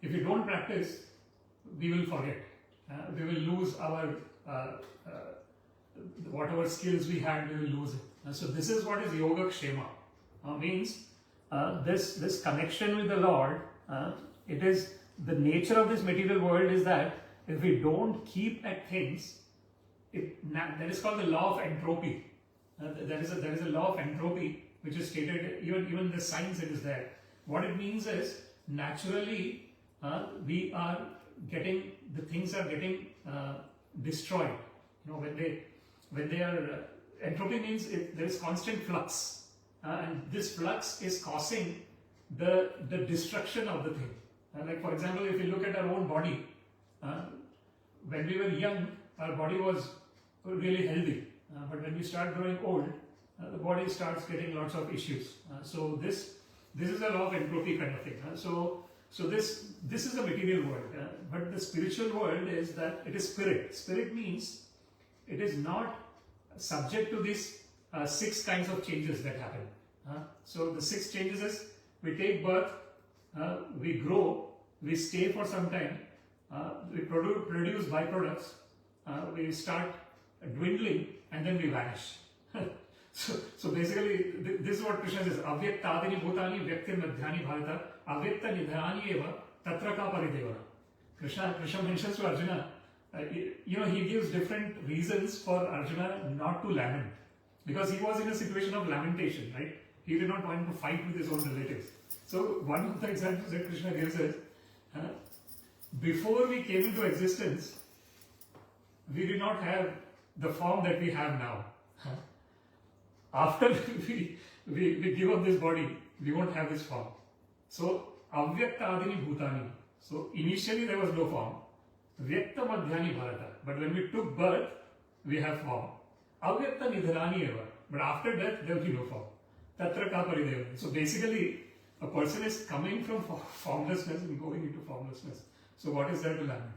if you don't practice, we will forget. We will lose our whatever skills we had, we will lose it. So this is what is Yoga Kshema. Means this connection with the Lord, it is the nature of this material world is that if we don't keep at things, that is called the law of entropy. There is a law of entropy which is stated, even the science it is there. What it means is, naturally, we are getting, the things are getting destroyed. When they are, entropy means there is constant flux. And this flux is causing the destruction of the thing. Like for example, if you look at our own body, when we were young, our body was really healthy. But when we start growing old, the body starts getting lots of issues. So this is a law of entropy kind of thing. So this is the material world. But the spiritual world is that it is spirit. Spirit means it is not subject to these 6 kinds of changes that happen. So the 6 changes is, we take birth, we grow, we stay for some time, we produce byproducts, we start dwindling, and then we vanish. So basically, this is what Krishna says. Avyaktadini bhutani vyaktir madhyani bharata avyakta nidhani eva Tatra ka paridevana. Krishna mentions to Arjuna, he gives different reasons for Arjuna not to lament. Because he was in a situation of lamentation, right? He did not want to fight with his own relatives. So one of the examples that Krishna gives is, before we came into existence, we did not have the form that we have now. After we give up this body, we won't have this form. So, avyakta adini bhutani. So, initially there was no form. Vyakta madhyani bharata. But when we took birth, we have form. Avyakta nidharani eva. But after death, there will be no form. Tatra ka paridevana. So, basically, a person is coming from formlessness and going into formlessness. So, what is there to lament?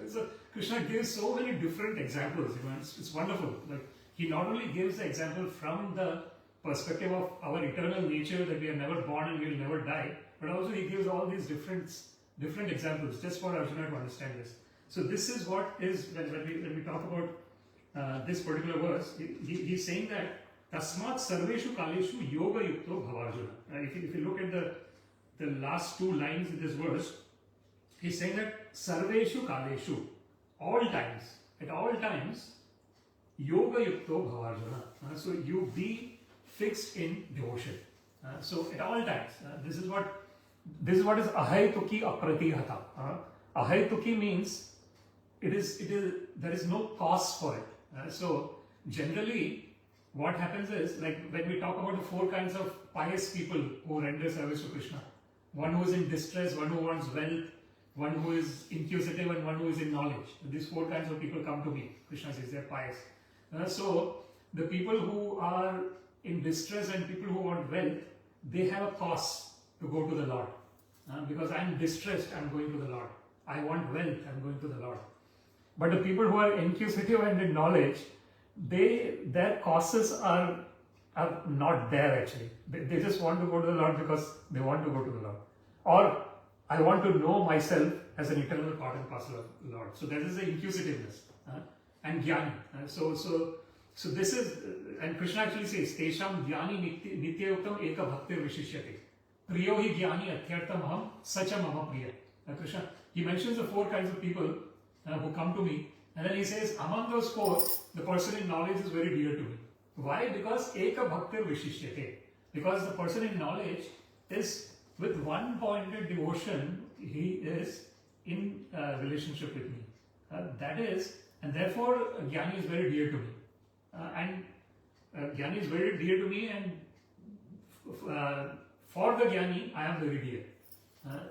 So Krishna gives so many different examples. It's wonderful. Like, he not only gives the example from the perspective of our eternal nature, that we are never born and we will never die, but also he gives all these different examples just for Arjuna to understand this. So this is what is, when we talk about this particular verse, he's saying that tasmat sarveshu kaleshu yoga yukto bhavarjuna. If you look at the last two lines in this verse, he's saying that sarveshu kaleshu, at all times, yoga yukto bhavarjuna. So you be fixed in devotion. So at all times, this is what is ahaituki apratihata. Ahaituki means it is there is no cause for it. So generally, what happens is, like when we talk about the four kinds of pious people who render service to Krishna, one who is in distress, one who wants wealth, one who is inquisitive, and one who is in knowledge. These four kinds of people come to me. Krishna says they are pious. So the people who are in distress and people who want wealth, they have a cause to go to the Lord. Because I am distressed, I am going to the Lord. I want wealth, I am going to the Lord. But the people who are inquisitive and in knowledge, their causes are not there actually. They just want to go to the Lord because they want to go to the Lord. Or I want to know myself as an eternal part and parcel of the Lord. So that is the inquisitiveness and jnani. So this is, and Krishna actually says, Tesham jnani nityayuktam eka bhaktir vishishyate. Priyo hi jnani athyartam aham sacha mama priya. Krishna, he mentions the four kinds of people who come to me, and then he says, among those four, the person in knowledge is very dear to me. Why? Because eka bhaktir vishishyate. Because the person in knowledge is, with one pointed devotion, he is in relationship with me. That is, and therefore Jnani is very dear to me. And Jnani is very dear to me, and for the Jnani, I am very dear.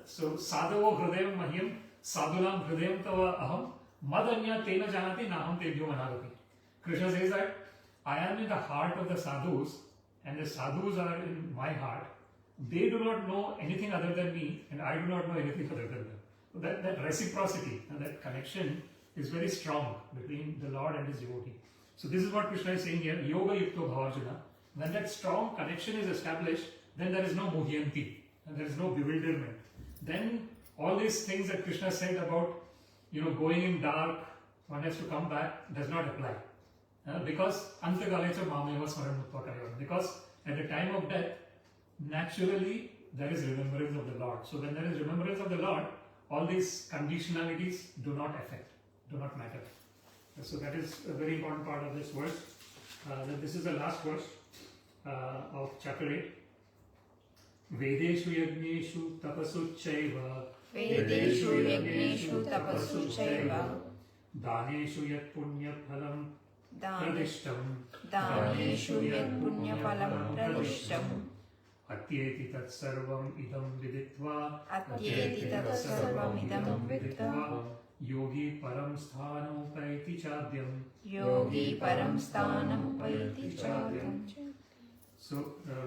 So, sadhavo hridayam mahyam, sadhulam hridayam tava aham, madanya tena janati naham tebhyo managati. Krishna says that I am in the heart of the sadhus, and the sadhus are in my heart. They do not know anything other than me, and I do not know anything other than them. So that reciprocity and that connection is very strong between the Lord and his devotee. So this is what Krishna is saying here, yoga yukto bhavarjuna. When that strong connection is established, then there is no muhyanti, and there is no bewilderment. Then all these things that Krishna said about, going in dark, one has to come back, does not apply. Because antagalecha mameva smaranutva karayana. Because at the time of death, naturally there is remembrance of the Lord. So when there is remembrance of the Lord, all these conditionalities do not matter. So that is a very important part of this verse. This is the last verse of chapter 8. Vedeshu yagneshu tapasuchaiva. Vedeshu yagneshu tapasuchaiva. Daneshu yat punya phalam pradishtam. Daneshu yat punya phalam pradishtam. Atyeti tat sarvam idam viditva. Atyeti tat sarvam idam viditva. Yogi param sthanam upaiti chadyam. Yogi param sthanam upaiti chadyam. So,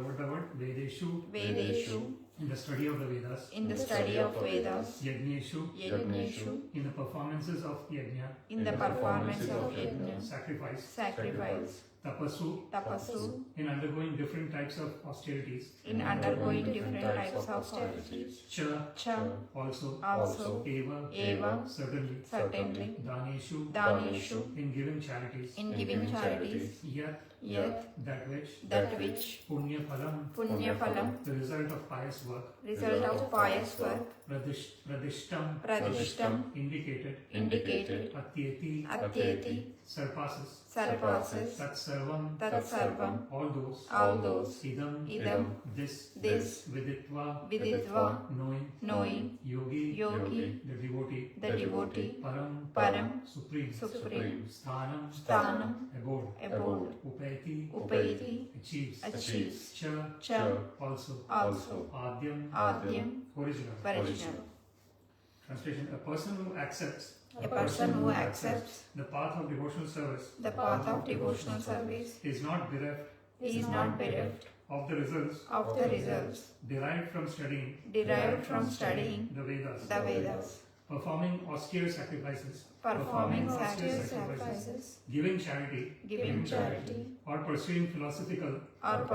what the word? Vedeshu. Vedeshu. In the study of the Vedas. In the study of Vedas. Yagneshu. Yagneshu. In the performances of yajna. In the performance of yajna. Sacrifice. Tapasu. In undergoing different types of austerities. In undergoing different types of austerities. Cha. Also. Eva. Certainly. Daneshu. In giving charities. Yat. That which. Punya phalam. The result of pious work, pradishtam, indicated, atyeti, surpasses, tat sarvam, all those, idam, this, viditva, knowing, yogi, the devotee, param, supreme, sthanam, abode, upayati, achieves, cha, also, adyam, original. Translation: a person who accepts the path of devotional service is not bereft of the results derived from studying the Vedas, performing austere sacrifices, giving charity, or pursuing philosophical and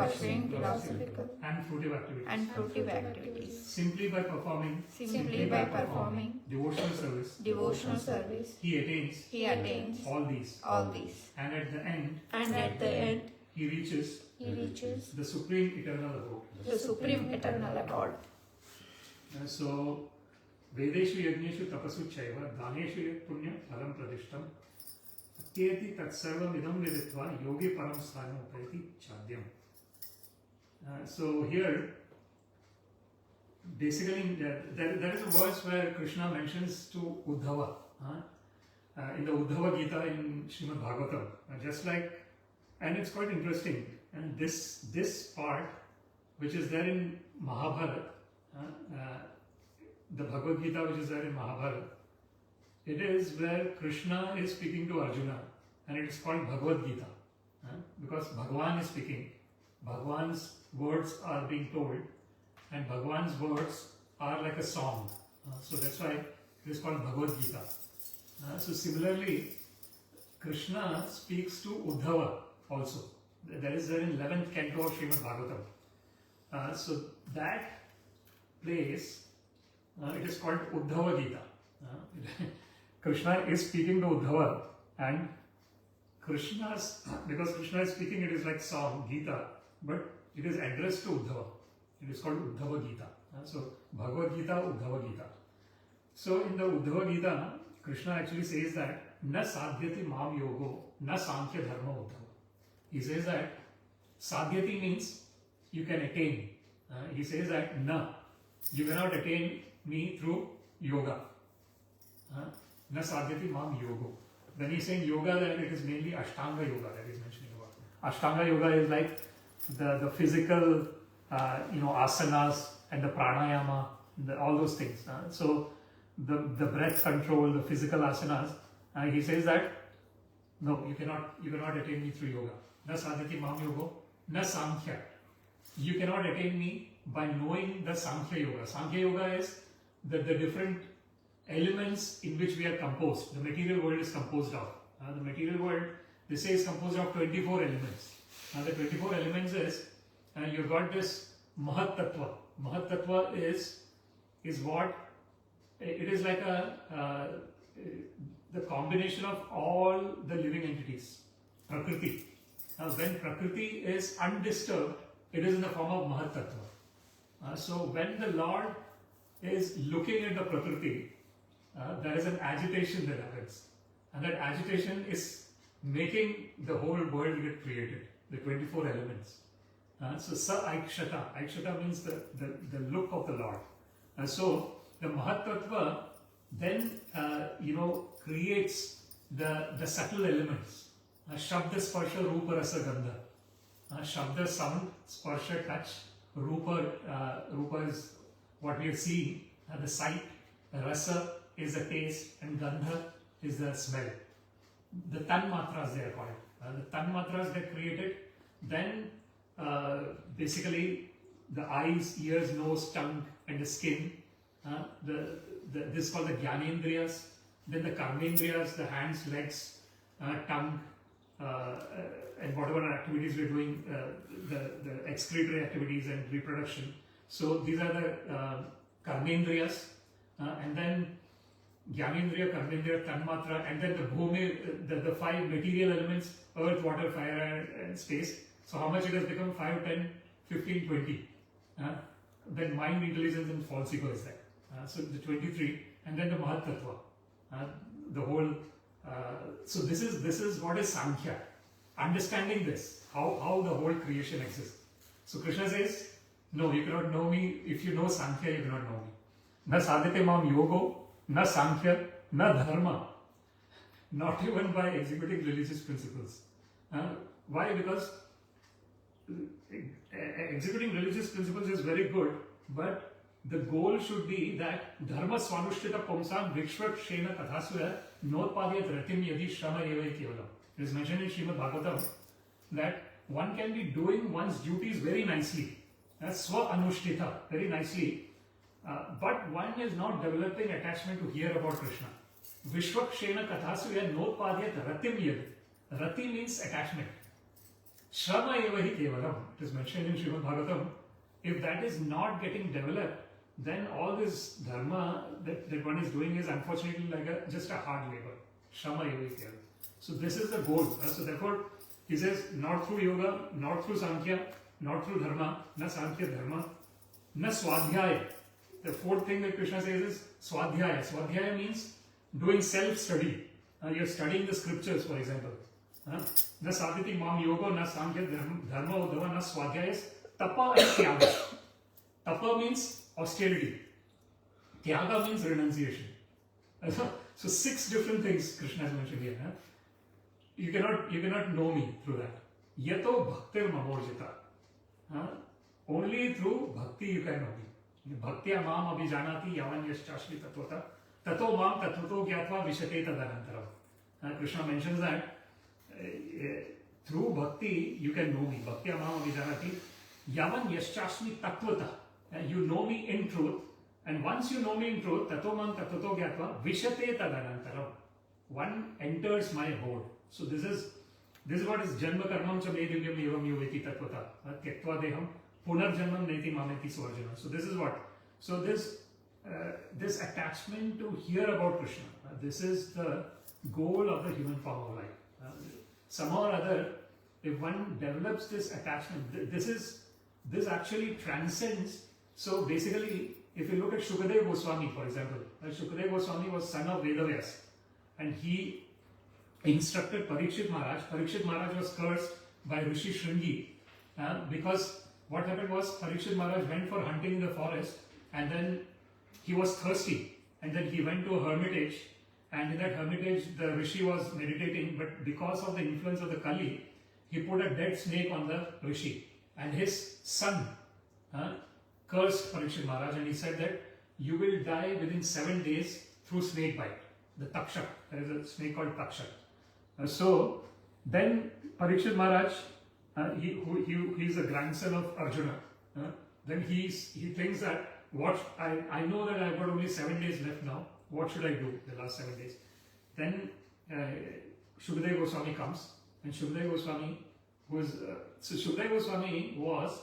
fruitive activities. Simply by performing devotional service, he attains all these. And at the end, he reaches the supreme eternal abode. So, Vedeshu yajneshu tapasu chaiva daneshu yat punya phalam pradishtam atyeti tatsarvam idam viditva yogi param sthanam upayati chadyam. So here, basically, there is a verse where Krishna mentions to Uddhava in the Bhagavad-Gita in Srimad Bhagavatam, just like, and it's quite interesting. And this part, which is there in Mahabharata, the Bhagavad-Gita which is there in Mahabharata, it is where Krishna is speaking to Arjuna, and it is called Bhagavad-Gita, because Bhagavan is speaking. Bhagavan's words are being told, and Bhagavan's words are like a song. So that's why it is called Bhagavad-Gita. So similarly, Krishna speaks to Uddhava also. There is there in 11th canto of Srimad Bhagavatam. So that place, it is called Uddhava Gita. Krishna is speaking to Uddhava, and because Krishna is speaking, it is like song, Gita, but it is addressed to Uddhava. It is called Uddhava Gita. So Bhagavad Gita, Uddhava Gita. So in the Uddhava Gita, Krishna actually says that na sadhyati mam yogo, na sankhya dharma uddhava. He says that sadhyati means you can attain. He says that na, you cannot attain me through yoga. Na sadhyati mam yogo. When he's saying yoga, then it is mainly Ashtanga yoga that he's mentioning about. Ashtanga yoga is like the physical, asanas and the pranayama, all those things. So the breath control, the physical asanas. He says that no, you cannot attain me through yoga. Na sadhyati mam yogo, na sankhya. You cannot attain me by knowing the Sankhya Yoga. Sankhya Yoga is the different elements in which we are composed. The material world is composed of. The material world, they say, is composed of 24 elements. The 24 elements is, you've got this Mahat Tattva. Mahat Tattva is what? It is like the combination of all the living entities. Prakriti. Now, when Prakriti is undisturbed, it is in the form of Mahat Tattva. So when the Lord is looking at the Prakriti, there is an agitation that happens. And that agitation is making the whole world get created, the 24 elements. So Sa Aikshata. Aikshata means the look of the Lord. So the Mahat Tattva then creates the subtle elements. Shabda, Sparsha, Rupa, Rasa, Gandha. Shabda, sound, Sparsha, touch. Rupa is what we are seeing, the sight. Rasa is the taste, and Gandha is the smell. The Tanmatras they are called. The Tanmatras get created. Then basically the eyes, ears, nose, tongue, and the skin. This is called the Jnanendriyas. Then the Karmendriyas, the hands, legs, tongue, and whatever activities we are doing, the excretory activities and reproduction. So these are the Karmendriyas, and then Jnanendriya, Karmendriya, Tanmatra, and then the Bhumi, the 5 material elements: earth, water, fire, and space. So how much it has become? 5, 10, 15, 20. then mind, intelligence, and false ego is there. So the 23, and then the Mahat Tattva, the whole. So this is what is Sankhya. Understanding this, how the whole creation exists. So Krishna says, no, you cannot know me. If you know Sankhya, you cannot know me. Na sadhate mam yogo, na Sankhya, na dharma. Not even by executing religious principles. Why? Because executing religious principles is very good, but the goal should be that dharma swanushtita pumsam vikshvat shena kathasuya notpadyat ratim yadi shrama eva kevalam. It is mentioned in Srimad Bhagavatam that one can be doing one's duties very nicely, swa anushtita, very nicely, but one is not developing attachment to hear about Krishna. Vishwakshena kathasuya notpadyat ratim yad. Rati means attachment. Shrama eva hi kevalam. It is mentioned in Srimad Bhagavatam. If that is not getting developed, then all this dharma that one is doing is unfortunately like just a hard labor. Shrama eva hi kevalam. So this is the goal. So therefore, he says, not through yoga, not through Sankhya, not through dharma, na Sankhya dharma, na swadhyaya. The fourth thing that Krishna says is swadhyaya. Swadhyaya means doing self-study. You're studying the scriptures, for example. Na sadhiti mam yoga, na Sankhya dharma uddhava, na swadhyaya, tapa and tyaga. Tapa means austerity. Tyaga means renunciation. So 6 different things Krishna has mentioned here. You cannot know me through that. Yato bhaktir mamorjita. Only through bhakti you can know me. Bhaktya mam abhijanati yavan yaschashvi tatvata. Tato mam tatvato gyatva vishate tadanantaram. Krishna mentions that through bhakti you can know me. Bhaktya mam abhijanati yavan yaschashvi tatvata. You know me in truth. And once you know me in truth, tato mam tatvato gyatva vishate tadanantaram. One enters my abode. So this is what is janma karmam cha me divyam evam yuveti tatvata. Tyaktva deham punarjanmam neti mameti swarjana. So this is what. So this attachment to hear about Krishna. This is the goal of the human form of life. Somehow or other, if one develops this attachment, this actually transcends. So basically, if you look at Shukadeva Goswami, for example, Shukadeva Goswami was son of Vedavyas, and he instructed Parikshit Maharaj. Parikshit Maharaj was cursed by Rishi Shringi because what happened was Parikshit Maharaj went for hunting in the forest, and then he was thirsty, and then he went to a hermitage, and in that hermitage the Rishi was meditating, but because of the influence of the Kali, he put a dead snake on the Rishi, and his son cursed Parikshit Maharaj, and he said that you will die within 7 days through snake bite, the takshak. There is a snake called takshak. So then Parikshit Maharaj, he is a grandson of Arjuna. Then he thinks that I know that I've got only 7 days left now. What should I do the last 7 days? Then Shukadeva Goswami comes, and Shukadeva Goswami was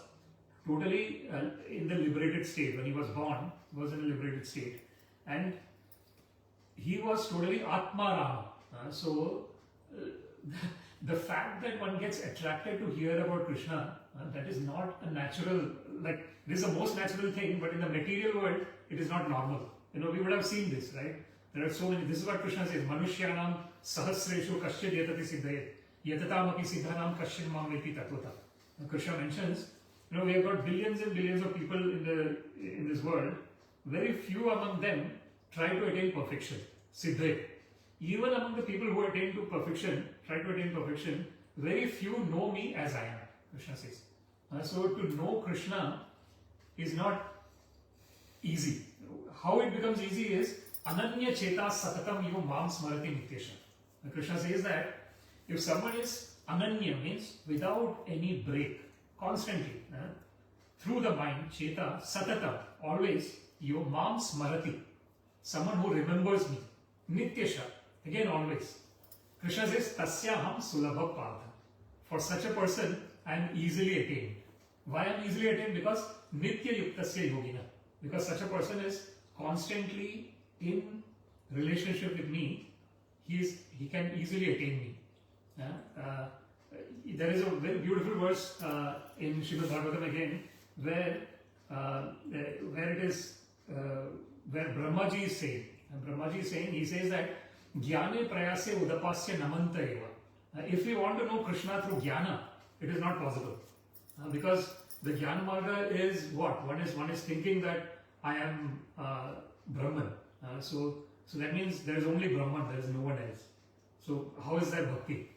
totally in the liberated state. When he was born, he was in a liberated state, and he was totally Atma Rama. The fact that one gets attracted to hear about Krishna, that is not a natural, like this is the most natural thing, but in the material world, it is not normal. We would have seen this, right? There are so many. This is what Krishna says: Manushyanam sahasreshu kasyat yatati siddhayet yatataamapi siddhanam kasyat mam veti tatvata. Krishna mentions, we have got billions and billions of people in this world. Very few among them try to attain perfection, siddhayet. Even among the people who attain to perfection, try to attain perfection, very few know me as I am, Krishna says. So to know Krishna is not easy. How it becomes easy is ananya cheta satatam eva mam smarati nityesha. Krishna says that if someone is ananya, means without any break, constantly, through the mind, cheta, satata, always, eva mam smarati, someone who remembers me, nityesha, again always. Krishna says, tasyaham sulabha partha. For such a person, I am easily attained. Why I am easily attained? Because nitya yuktasya yogina. Because such a person is constantly in relationship with me, he can easily attain me. There is a very beautiful verse in Srimad Bhagavatam again, where where it is, where Brahmaji is saying, he says that Jnane prayase udapasya namanta eva. If we want to know Krishna through jnana, it is not possible. Because the jnana marga is what? One is thinking that I am Brahman. So that means there is only Brahman, there is no one else. So how is that bhakti?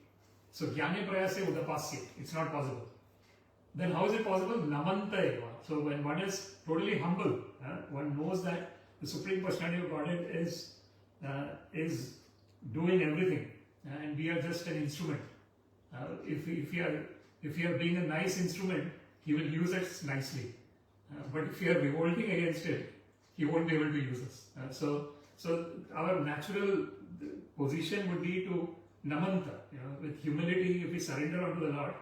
So jnane prayase udapasya, it's not possible. Then how is it possible? Namanta eva. So when one is totally humble, one knows that the Supreme Personality of Godhead is doing everything, and we are just an instrument. If we are being a nice instrument, He will use us nicely. But if we are revolting against it, He won't be able to use us. So our natural position would be to namanta, with humility. If we surrender unto the Lord,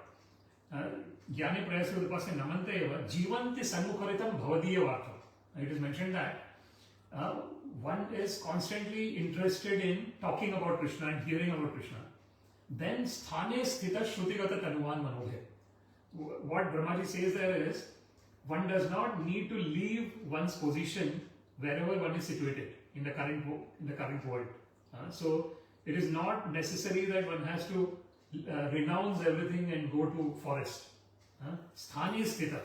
Jnane prayase udapasya namanta eva jivanti sanmukharitam bhavadiya vartam. It is mentioned that one is constantly interested in talking about Krishna and hearing about Krishna. Then sthane sthita shrutigata tanuvan manobhe. What Brahmaji says there is, one does not need to leave one's position wherever one is situated in the current world. So it is not necessary that one has to renounce everything and go to forest. Sthani sthita.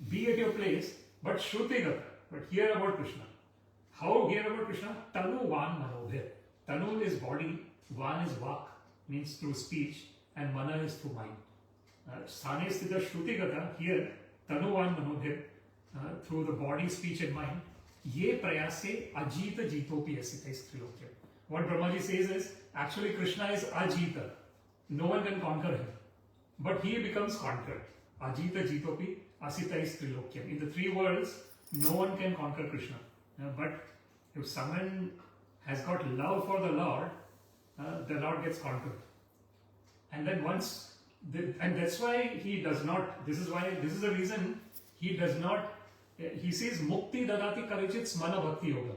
Be at your place, but shrutigata. But hear about Krishna. How hear about Krishna? Tanu van manobhir. Tanu is body, van is vak, means through speech, and mana is through mind. Sthane sthita shrutigata, here, tanu van manobhir, through the body, speech and mind. Ye prayase ajita jitopi asita is trilokya. What Brahmaji says is, actually Krishna is ajita. No one can conquer him. But he becomes conquered. Ajita jitopi asita is trilokyam. In the three worlds, no one can conquer Krishna. But if someone has got love for the Lord gets conquered. And then and that's why he does not, this is the reason he does not, he says, Mukti dadati karichit smana bhakti yoga.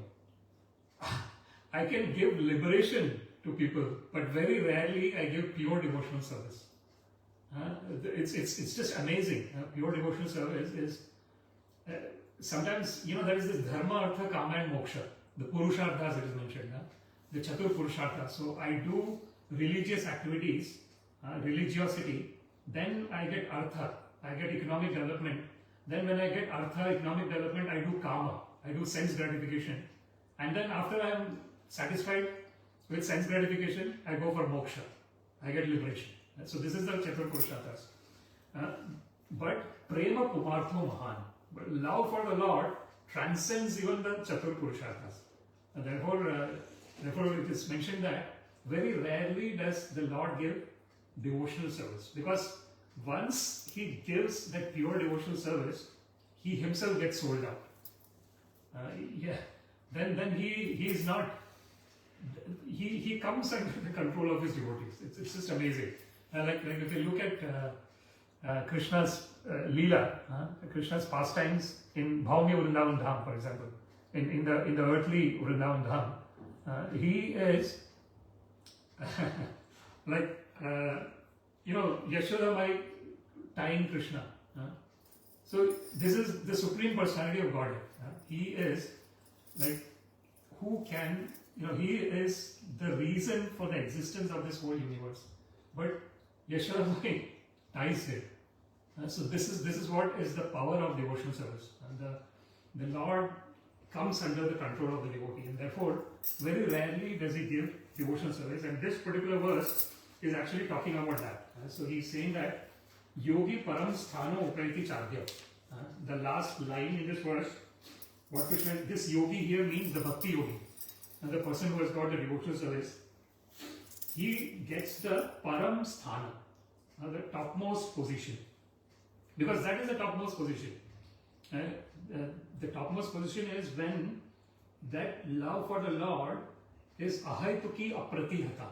I can give liberation to people, but very rarely I give pure devotional service. It's just amazing. Pure devotional service is, sometimes, there is this dharma, artha, kama and moksha. The purusharthas it is mentioned, the chatur purusharthas. So I do religious activities, religiosity, then I get artha, I get economic development. Then when I get artha, economic development, I do kama, I do sense gratification. And then after I am satisfied with sense gratification, I go for moksha, I get liberation. So this is the chatur purusharthas. But prema pumartho mahan. But love for the Lord transcends even the chatur purusharthas. And therefore it is mentioned that very rarely does the Lord give devotional service. Because once He gives that pure devotional service, He Himself gets sold out. Then He is not, He comes under the control of His devotees. It's just amazing. Like if you look at Krishna's Leela, Krishna's pastimes in Bhaumya Vrindavan Dham, for example, in the earthly Vrindavan Dham, he is like Yashoda Mai tying Krishna. So this is the Supreme Personality of Godhead. He is like who can, he is the reason for the existence of this whole universe. But Yashoda Mai ties it. So this is what is the power of devotional service. The Lord comes under the control of the devotee, and therefore very rarely does He give devotional service. And this particular verse is actually talking about that. So he's saying that yogi param sthano upaiti chadya. The last line in this verse, what Krishna, this yogi here means the bhakti yogi, and the person who has got the devotional service, he gets the param sthana, the topmost position. Because that is the topmost position. The topmost position is when that love for the Lord is ahaituki apratihata.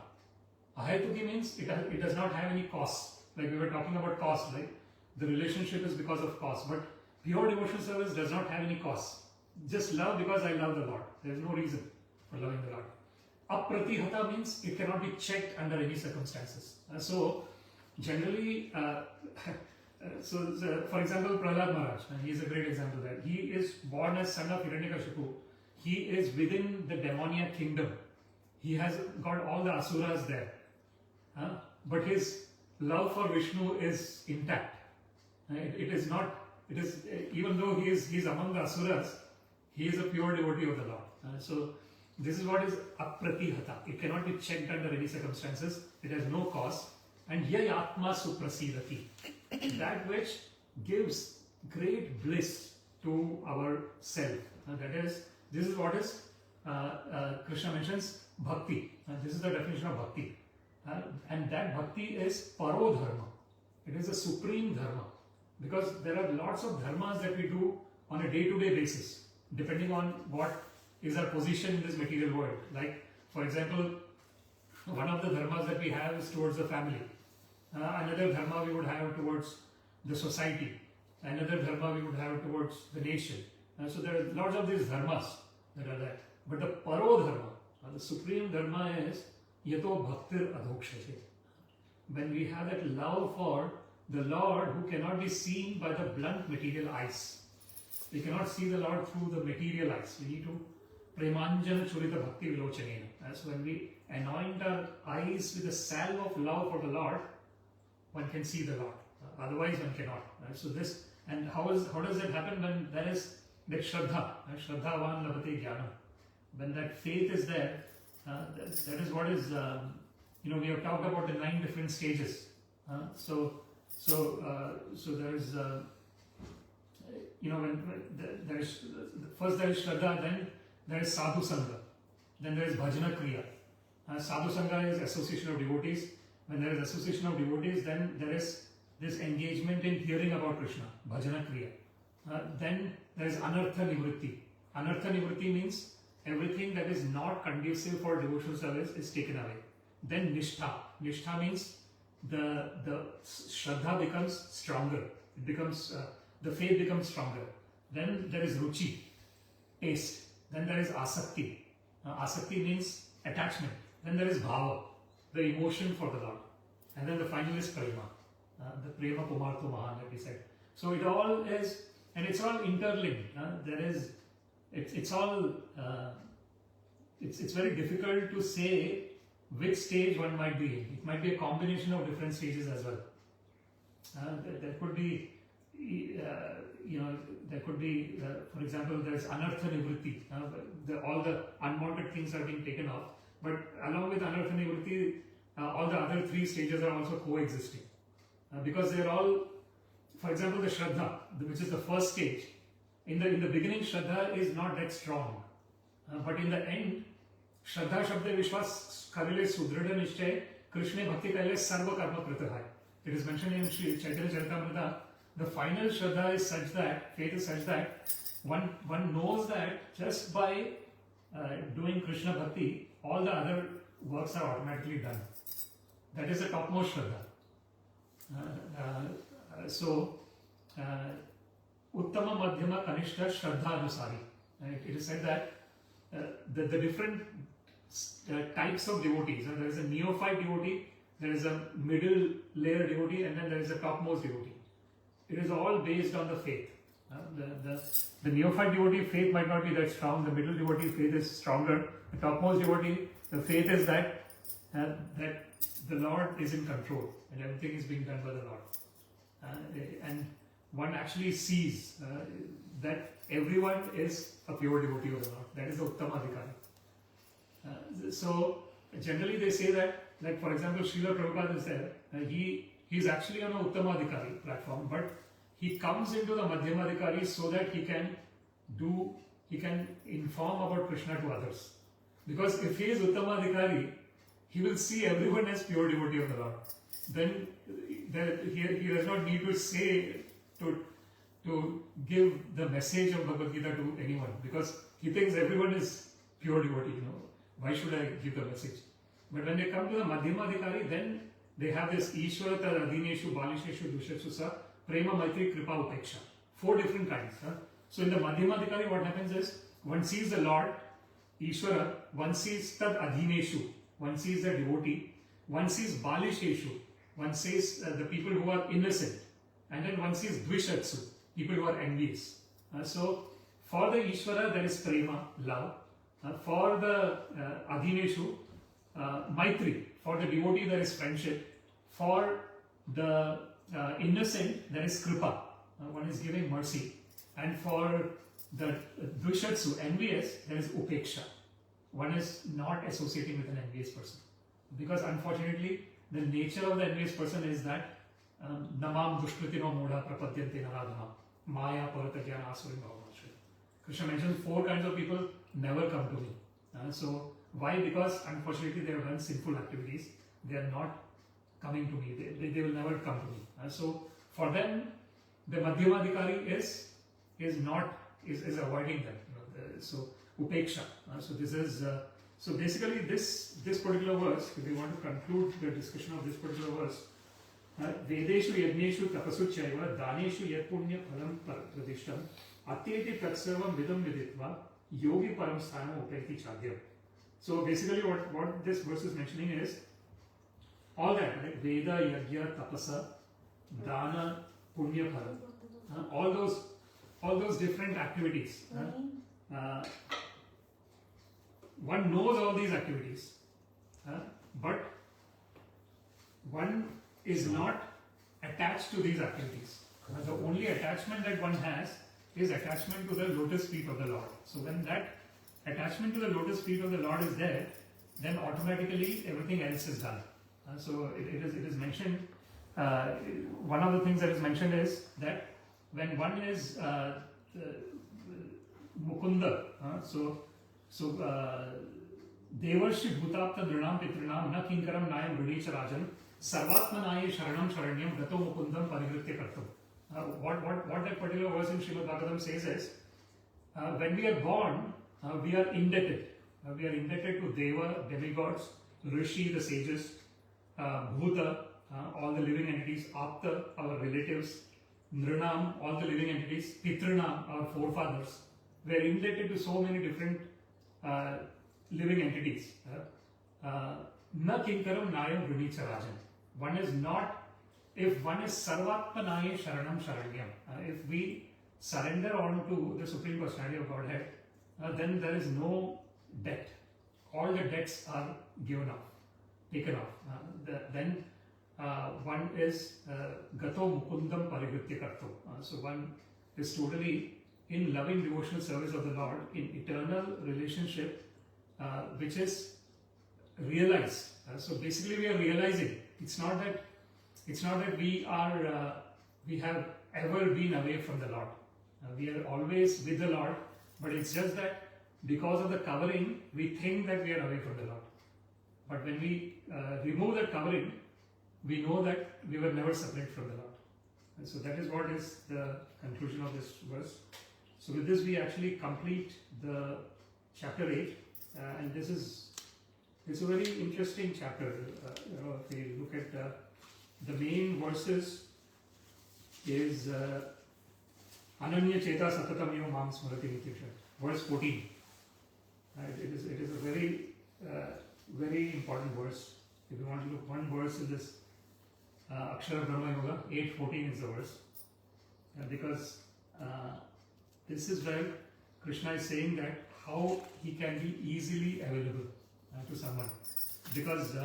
Ahaituki means it does not have any cost. Like we were talking about cost, like the relationship is because of cost. But pure devotional service does not have any cost. Just love because I love the Lord. There is no reason for loving the Lord. Apratihata means it cannot be checked under any circumstances. So generally, For example, Prahlad Maharaj, he is a great example there. He is born as son of Hiranyakashipu. He is within the demoniac kingdom. He has got all the asuras there. But his love for Vishnu is intact. It is not, even though he is among the asuras, he is a pure devotee of the Lord. So this is what is apratihata. It cannot be checked under any circumstances. It has no cause. And yay atma suprasidati. That which gives great bliss to our self. This is what is Krishna mentions bhakti. This is the definition of bhakti. And that bhakti is paro dharma. It is a supreme dharma. Because there are lots of dharmas that we do on a day-to-day basis, depending on what is our position in this material world. Like, for example, one of the dharmas that we have is towards the family. Another dharma we would have towards the society. Another dharma we would have towards the nation. So there are lots of these dharmas that are there. But the paro dharma, the supreme dharma is yato bhaktir adhokshate. When we have that love for the Lord who cannot be seen by the blunt material eyes. We cannot see the Lord through the material eyes. We need to premanjana churita bhakti vilochanena. That's when we anoint our eyes with the salve of love for the Lord, one can see the Lord. Otherwise one cannot. So this, and how does that happen? When there is that shraddha, shraddhavan labhate jnana. When that faith is there, that is what is, we have talked about the 9 different stages. So there is, when there is, first there is Shraddha, then there is Sadhu Sangha, then there is Bhajana Kriya. Sadhu Sangha is association of devotees. When there is association of devotees, then there is this engagement in hearing about Krishna, Bhajana Kriya. Then there is Anartha Nivritti. Anartha Nivritti means everything that is not conducive for devotional service is taken away. Then Nishtha. Nishtha means the Shraddha becomes stronger. It becomes, the faith becomes stronger. Then there is Ruchi, taste. Then there is Asakti. Asakti means attachment. Then there is Bhava, the emotion for the Lord. And then the final is Prema, the Prema Pumarto Mahan that we said. So it all is, and it's all interlinked. It's very difficult to say which stage one might be in. It might be a combination of different stages as well. There could be, for example, there is Anartha Nivritti. All the unwanted things are being taken off. But along with Anartha Nivritti, all the other 3 stages are also coexisting. Because they are all, for example, the Shraddha, which is the first stage. In the beginning, Shraddha is not that strong. But in the end, Shraddha Shabda Vishwas Karile Sudrida Nishchay Krishna Bhakti Kaile Sarva Karma Kritahai. It is mentioned in Sri Chaitanya Charitamrita. The final Shraddha is such that, faith is such that, one knows that just by doing Krishna Bhakti, all the other works are automatically done. That is the topmost Shraddha. Uttama Madhyama Kanishta Shraddha Anusari. It is said that the different types of devotees, there is a neophyte devotee, there is a middle layer devotee, and then there is a topmost devotee. It is all based on the faith. The neophyte devotee faith might not be that strong, the middle devotee faith is stronger, the topmost devotee, the faith is that the Lord is in control and everything is being done by the Lord. And one actually sees that everyone is a pure devotee of the Lord. That is the Uttama Adhikari. So generally they say that, like for example, Srila Prabhupada is there. He is actually on a Uttama Adhikari platform, but he comes into the Madhyama Adhikari so that he can inform about Krishna to others. Because if he is Uttama Adhikari, he will see everyone as pure devotee of the Lord. Then he does not need to say to give the message of Bhagavad-Gita to anyone, because he thinks everyone is pure devotee. Why should I give the message? But when they come to the Madhyama Adhikari, then they have this Ishvara Tad Adhineshu Balisheshu Dusheshu Sa Prema Maitri Kripa Upeksha. 4 different kinds. So in the Madhyama Adhikari, what happens is one sees the Lord, Ishvara, one sees Tad Adhineshu, one sees the devotee, one sees Balisheshu, one sees the people who are innocent. and then one sees dvishatsu, people who are envious. So for the Ishvara there is prema, love. For the adhineshu, maitri. For the devotee there is friendship. For the innocent there is kripa. One is giving mercy. And for the dvishatsu, envious, there is upeksha. One is not associating with an envious person. Because unfortunately, the nature of the envious person is that namam dushkritino modha prapadyante naradhama maya paratagyan asurim bhavamashri. Krishna mentions 4 kinds of people never come to me. So why? Because unfortunately they have done sinful activities. They are not coming to me. They will never come to me. So for them, the madhyamadhikari is avoiding them. So upeksha. So this is so basically this particular verse. If we want to conclude the discussion of this particular verse, Vedeshu yajneshu tapasu chaiva daneshu yat punya phalam pradishtam atyeti tatsarvam vidam viditva yogi param sthanam upayati chadyam. So basically what this verse is mentioning is all that, like Veda, Yajna, Tapasa, Dana, Punya Phalam, all those different activities. One knows all these activities, but one is not attached to these activities. The only attachment that one has is attachment to the lotus feet of the Lord. So when that attachment to the lotus feet of the Lord is there, then automatically everything else is done. So it is mentioned, one of the things that is mentioned is that when one is Mukunda, Devarshi Bhutapta Drinam Pitrinam Na Kinkaram Nayam Vrinecha Rajan Sarvatmanaye Sharanam Sharanyam Gato Mukundam Parigritya Kartam. What that particular verse in Srimad Bhagavatam says is, when we are born, we are indebted. We are indebted to Deva, demigods, Rishi, the sages, Bhuta, all the living entities, Apta, our relatives, Nrinam, all the living entities, Pitrinam, our forefathers. We are indebted to so many different living entities. Na kinkaram nayam vrinecha rajan. One is not, if one is sarvatmanaye sharanam sharanyam, if we surrender on to the Supreme Personality of Godhead, then there is no debt. All the debts are given off, taken off. Then one is gato mukundam parigritya karto. So one is totally in loving devotional service of the Lord, in eternal relationship, which is realized. So basically, we are realizing. It's not that we have ever been away from the Lord. We are always with the Lord, but it's just that because of the covering, we think that we are away from the Lord. But when we remove that covering, we know that we were never separate from the Lord. And so that is what is the conclusion of this verse. So with this, we actually complete the chapter 8, and it's a very interesting chapter. If we look at the main verses, is Ananya Cheta Satatam Eva Mam Smrati Nityasha, verse 14. It is a very very important verse. If you want to look one verse in this Akshara Brahma Yoga, 8:14 is the verse, because this is where Krishna is saying that how he can be easily available to someone, because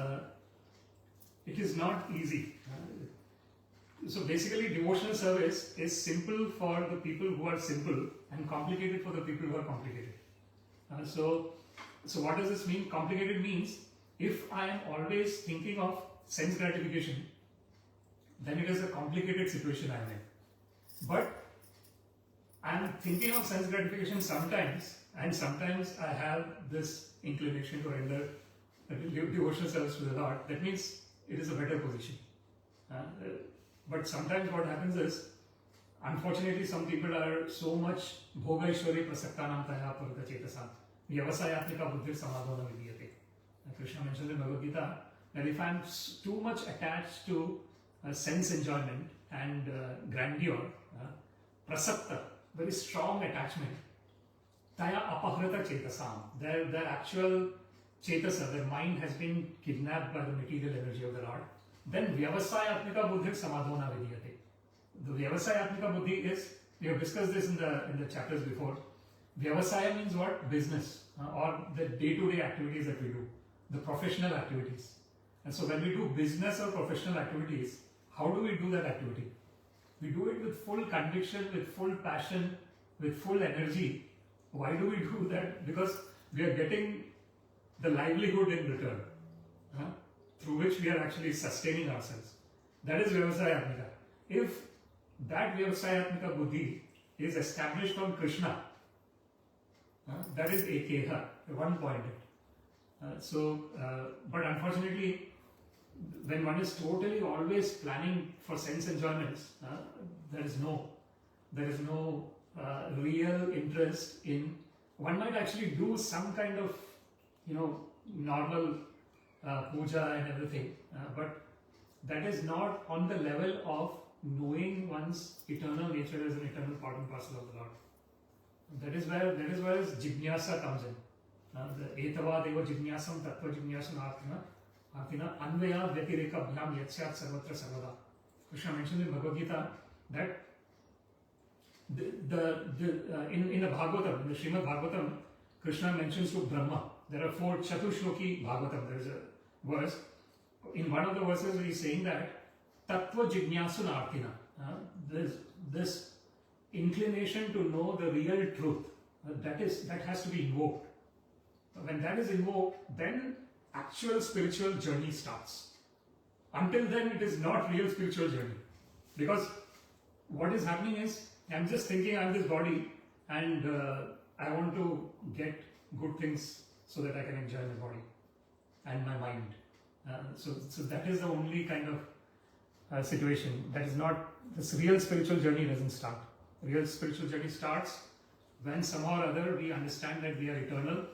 it is not easy. So basically, devotional service is simple for the people who are simple and complicated for the people who are complicated. So what does this mean? Complicated means if I am always thinking of sense gratification, then it is a complicated situation I am in. But I am thinking of sense gratification sometimes, and sometimes I have this inclination to render devotional service to the Lord. That means it is a better position. But sometimes what happens is, unfortunately, some people are so much bhogaishwari prasaktanam taya parita chetasam vyavasayatmika buddhir samadhana vidiyate. Krishna mentions in Bhagavad-Gita that if I am too much attached to sense enjoyment and grandeur, prasakta, very strong attachment, taya apahrata chetasam, their actual chetasa, their mind has been kidnapped by the material energy of the Lord, then vyavasayatmika buddhir samadhana vidiyate. The Vyavasayatmika Buddhi is, we have discussed this in the chapters before. Vyavasaya means what? Business, or the day-to-day activities that we do, the professional activities. And so when we do business or professional activities, how do we do that activity? We do it with full conviction, with full passion, with full energy. Why do we do that? Because we are getting the livelihood in return, through which we are actually sustaining ourselves. That is Vyavasayatmika. If that Vyavasayatmika Buddhi is established on Krishna, that is Ekeha, one pointed. But unfortunately, when one is totally always planning for sense enjoyments, there is no real interest in. One might actually do some kind of, normal puja and everything, but that is not on the level of knowing one's eternal nature as an eternal part and parcel of the Lord. That is where jignasa comes in. The etavadeva jignasam tattva jignasam arthina anvaya vyatireka bhyam yatsyat sarvatra sarvada. Krishna mentioned in Bhagavad-Gita that in the Bhagavatam, in the Srimad Bhagavatam, Krishna mentions to Brahma. There are 4 Chatushloki Bhagavatam. There is a verse. In one of the verses, he is saying that tattva jignasun arthina. This inclination to know the real truth, that has to be invoked. When that is invoked, then actual spiritual journey starts. Until then, it is not real spiritual journey. Because what is happening is, I am just thinking I am this body and I want to get good things so that I can enjoy my body and my mind. So that is the only kind of situation. That is not, this real spiritual journey doesn't start. Real spiritual journey starts when somehow or other we understand that we are eternal,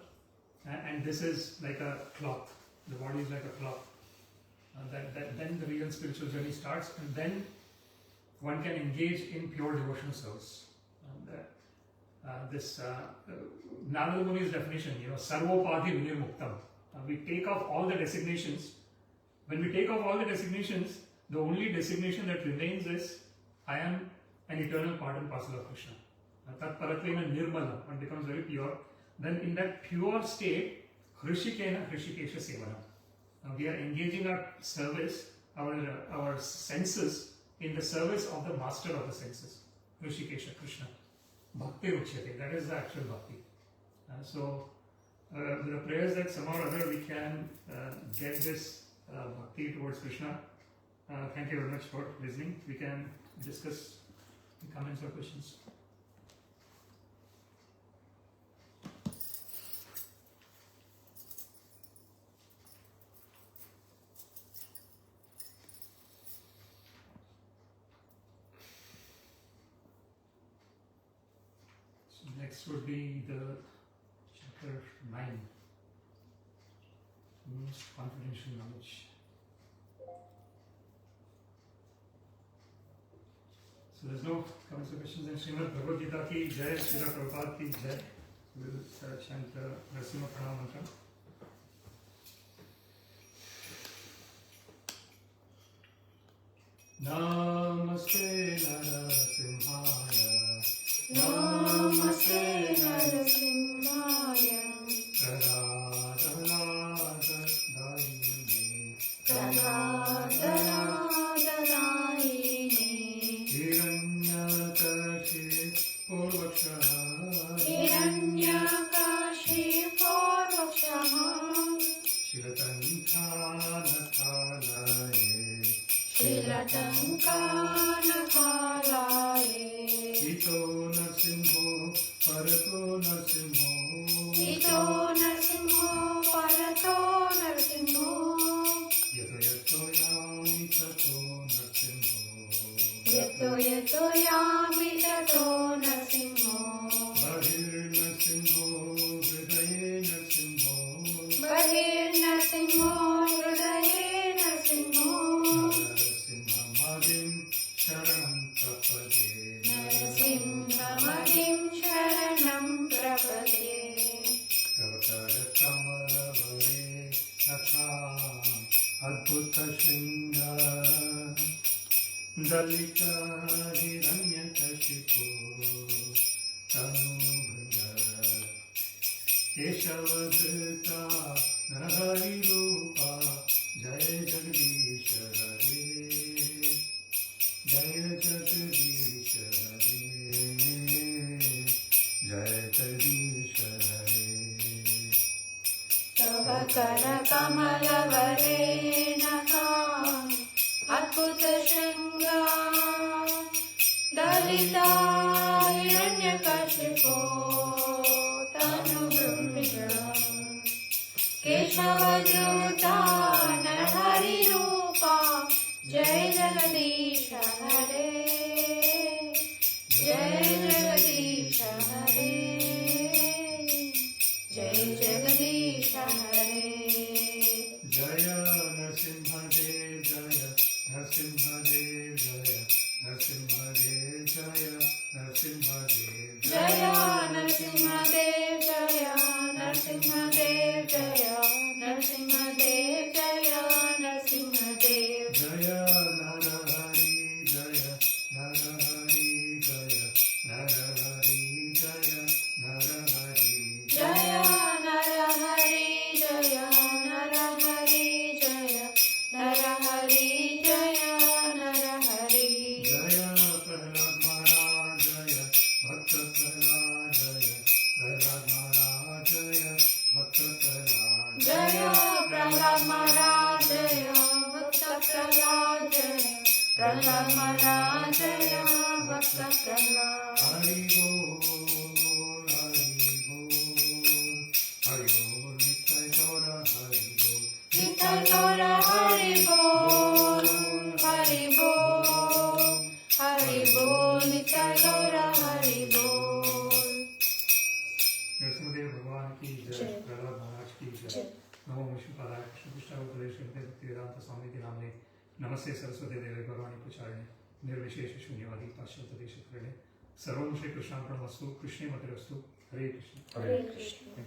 and this is like a cloth. The body is like a cloth. Then the real spiritual journey starts, and then one can engage in pure devotional service. Narada Muni's definition, sarvopadhi vinirmuktam. We take off all the designations. When we take off all the designations, the only designation that remains is, I am an eternal part and parcel of Krishna. Tat paratvena nirmala, one becomes very pure. Then in that pure state, hrishikena hrishikesha sevana. We are engaging our service, our senses, in the service of the master of the senses, Hrishikesha, Krishna. Bhakti Ruchyate, that is the actual bhakti. There are prayers that somehow or other we can get this bhakti towards Krishna. Thank you very much for listening. We can discuss the comments or questions. Next would be the chapter 9, most confidential knowledge. So there's no comments or questions. And Srimad Bhagavad-Gita ki Jai, Srila Prabhupada ki Jai. We'll chant the Narasimha Pranam mantra. Namaste Narasimhaya. Namaste Narasimhaya. Lalita हिरण्यकशिपो तनुभृङ्ग केशवधृता नरहरिरूपा जय जगदीश हरे जय जगदीश हरे जय जगदीश हरे तव कर कमल वरेणः अद्भुत शृङ्गा दलिता हिरण्यकशिपो तनुभृङ्ग केशवधृता नरहरिरूपा जय जगदीश हरे जय जगदीश हरे जय जगदीश हरे जय नरसिंहदेव जय नरसिंहदेव जय नरसिंहदेव जय नरसिंहदेव जय नरसिंहदेव जय नरसिंहदेव जय नरसिंहदेव जय नरसिंहदेव जय नरहरि जय नरहरि जय नरहरि जय नरहरि जय नरहरि जय नरहरि जय नरहरि जय नरहरि जय प्रहलाद महाराज जय भक्त प्रहलाद जय प्रहलाद महाराज जय भक्त प्रहलाद जय प्रहलाद महाराज जय भक्त प्रहलाद जय प्रहलाद महाराज जय भक्त प्रहलाद हरि बोल हरि बोल हरि बोल नित्य गौर हरि बोल नित्य गौर हरि बोल हरि बोल हरि बोल नित्य गौर हरि बोल नरसिंहदेव भगवान की जय जय। प्रहलाद महाराज की जय जय। नमो विष्णुपादाय कृष्णकृष्णावतारे श्रीमते भक्तिवेदांत स्वामी के नामने नमस्ते सरस्वती देवे भगवानी प्रचारिणे निर्विशेष शून्यवादी पाश्चात्य देशकरणे सर्वं श्री कृष्णार्पणमस्तु कृष्णे मतिरस्तु हरे कृष्ण हरे कृष्ण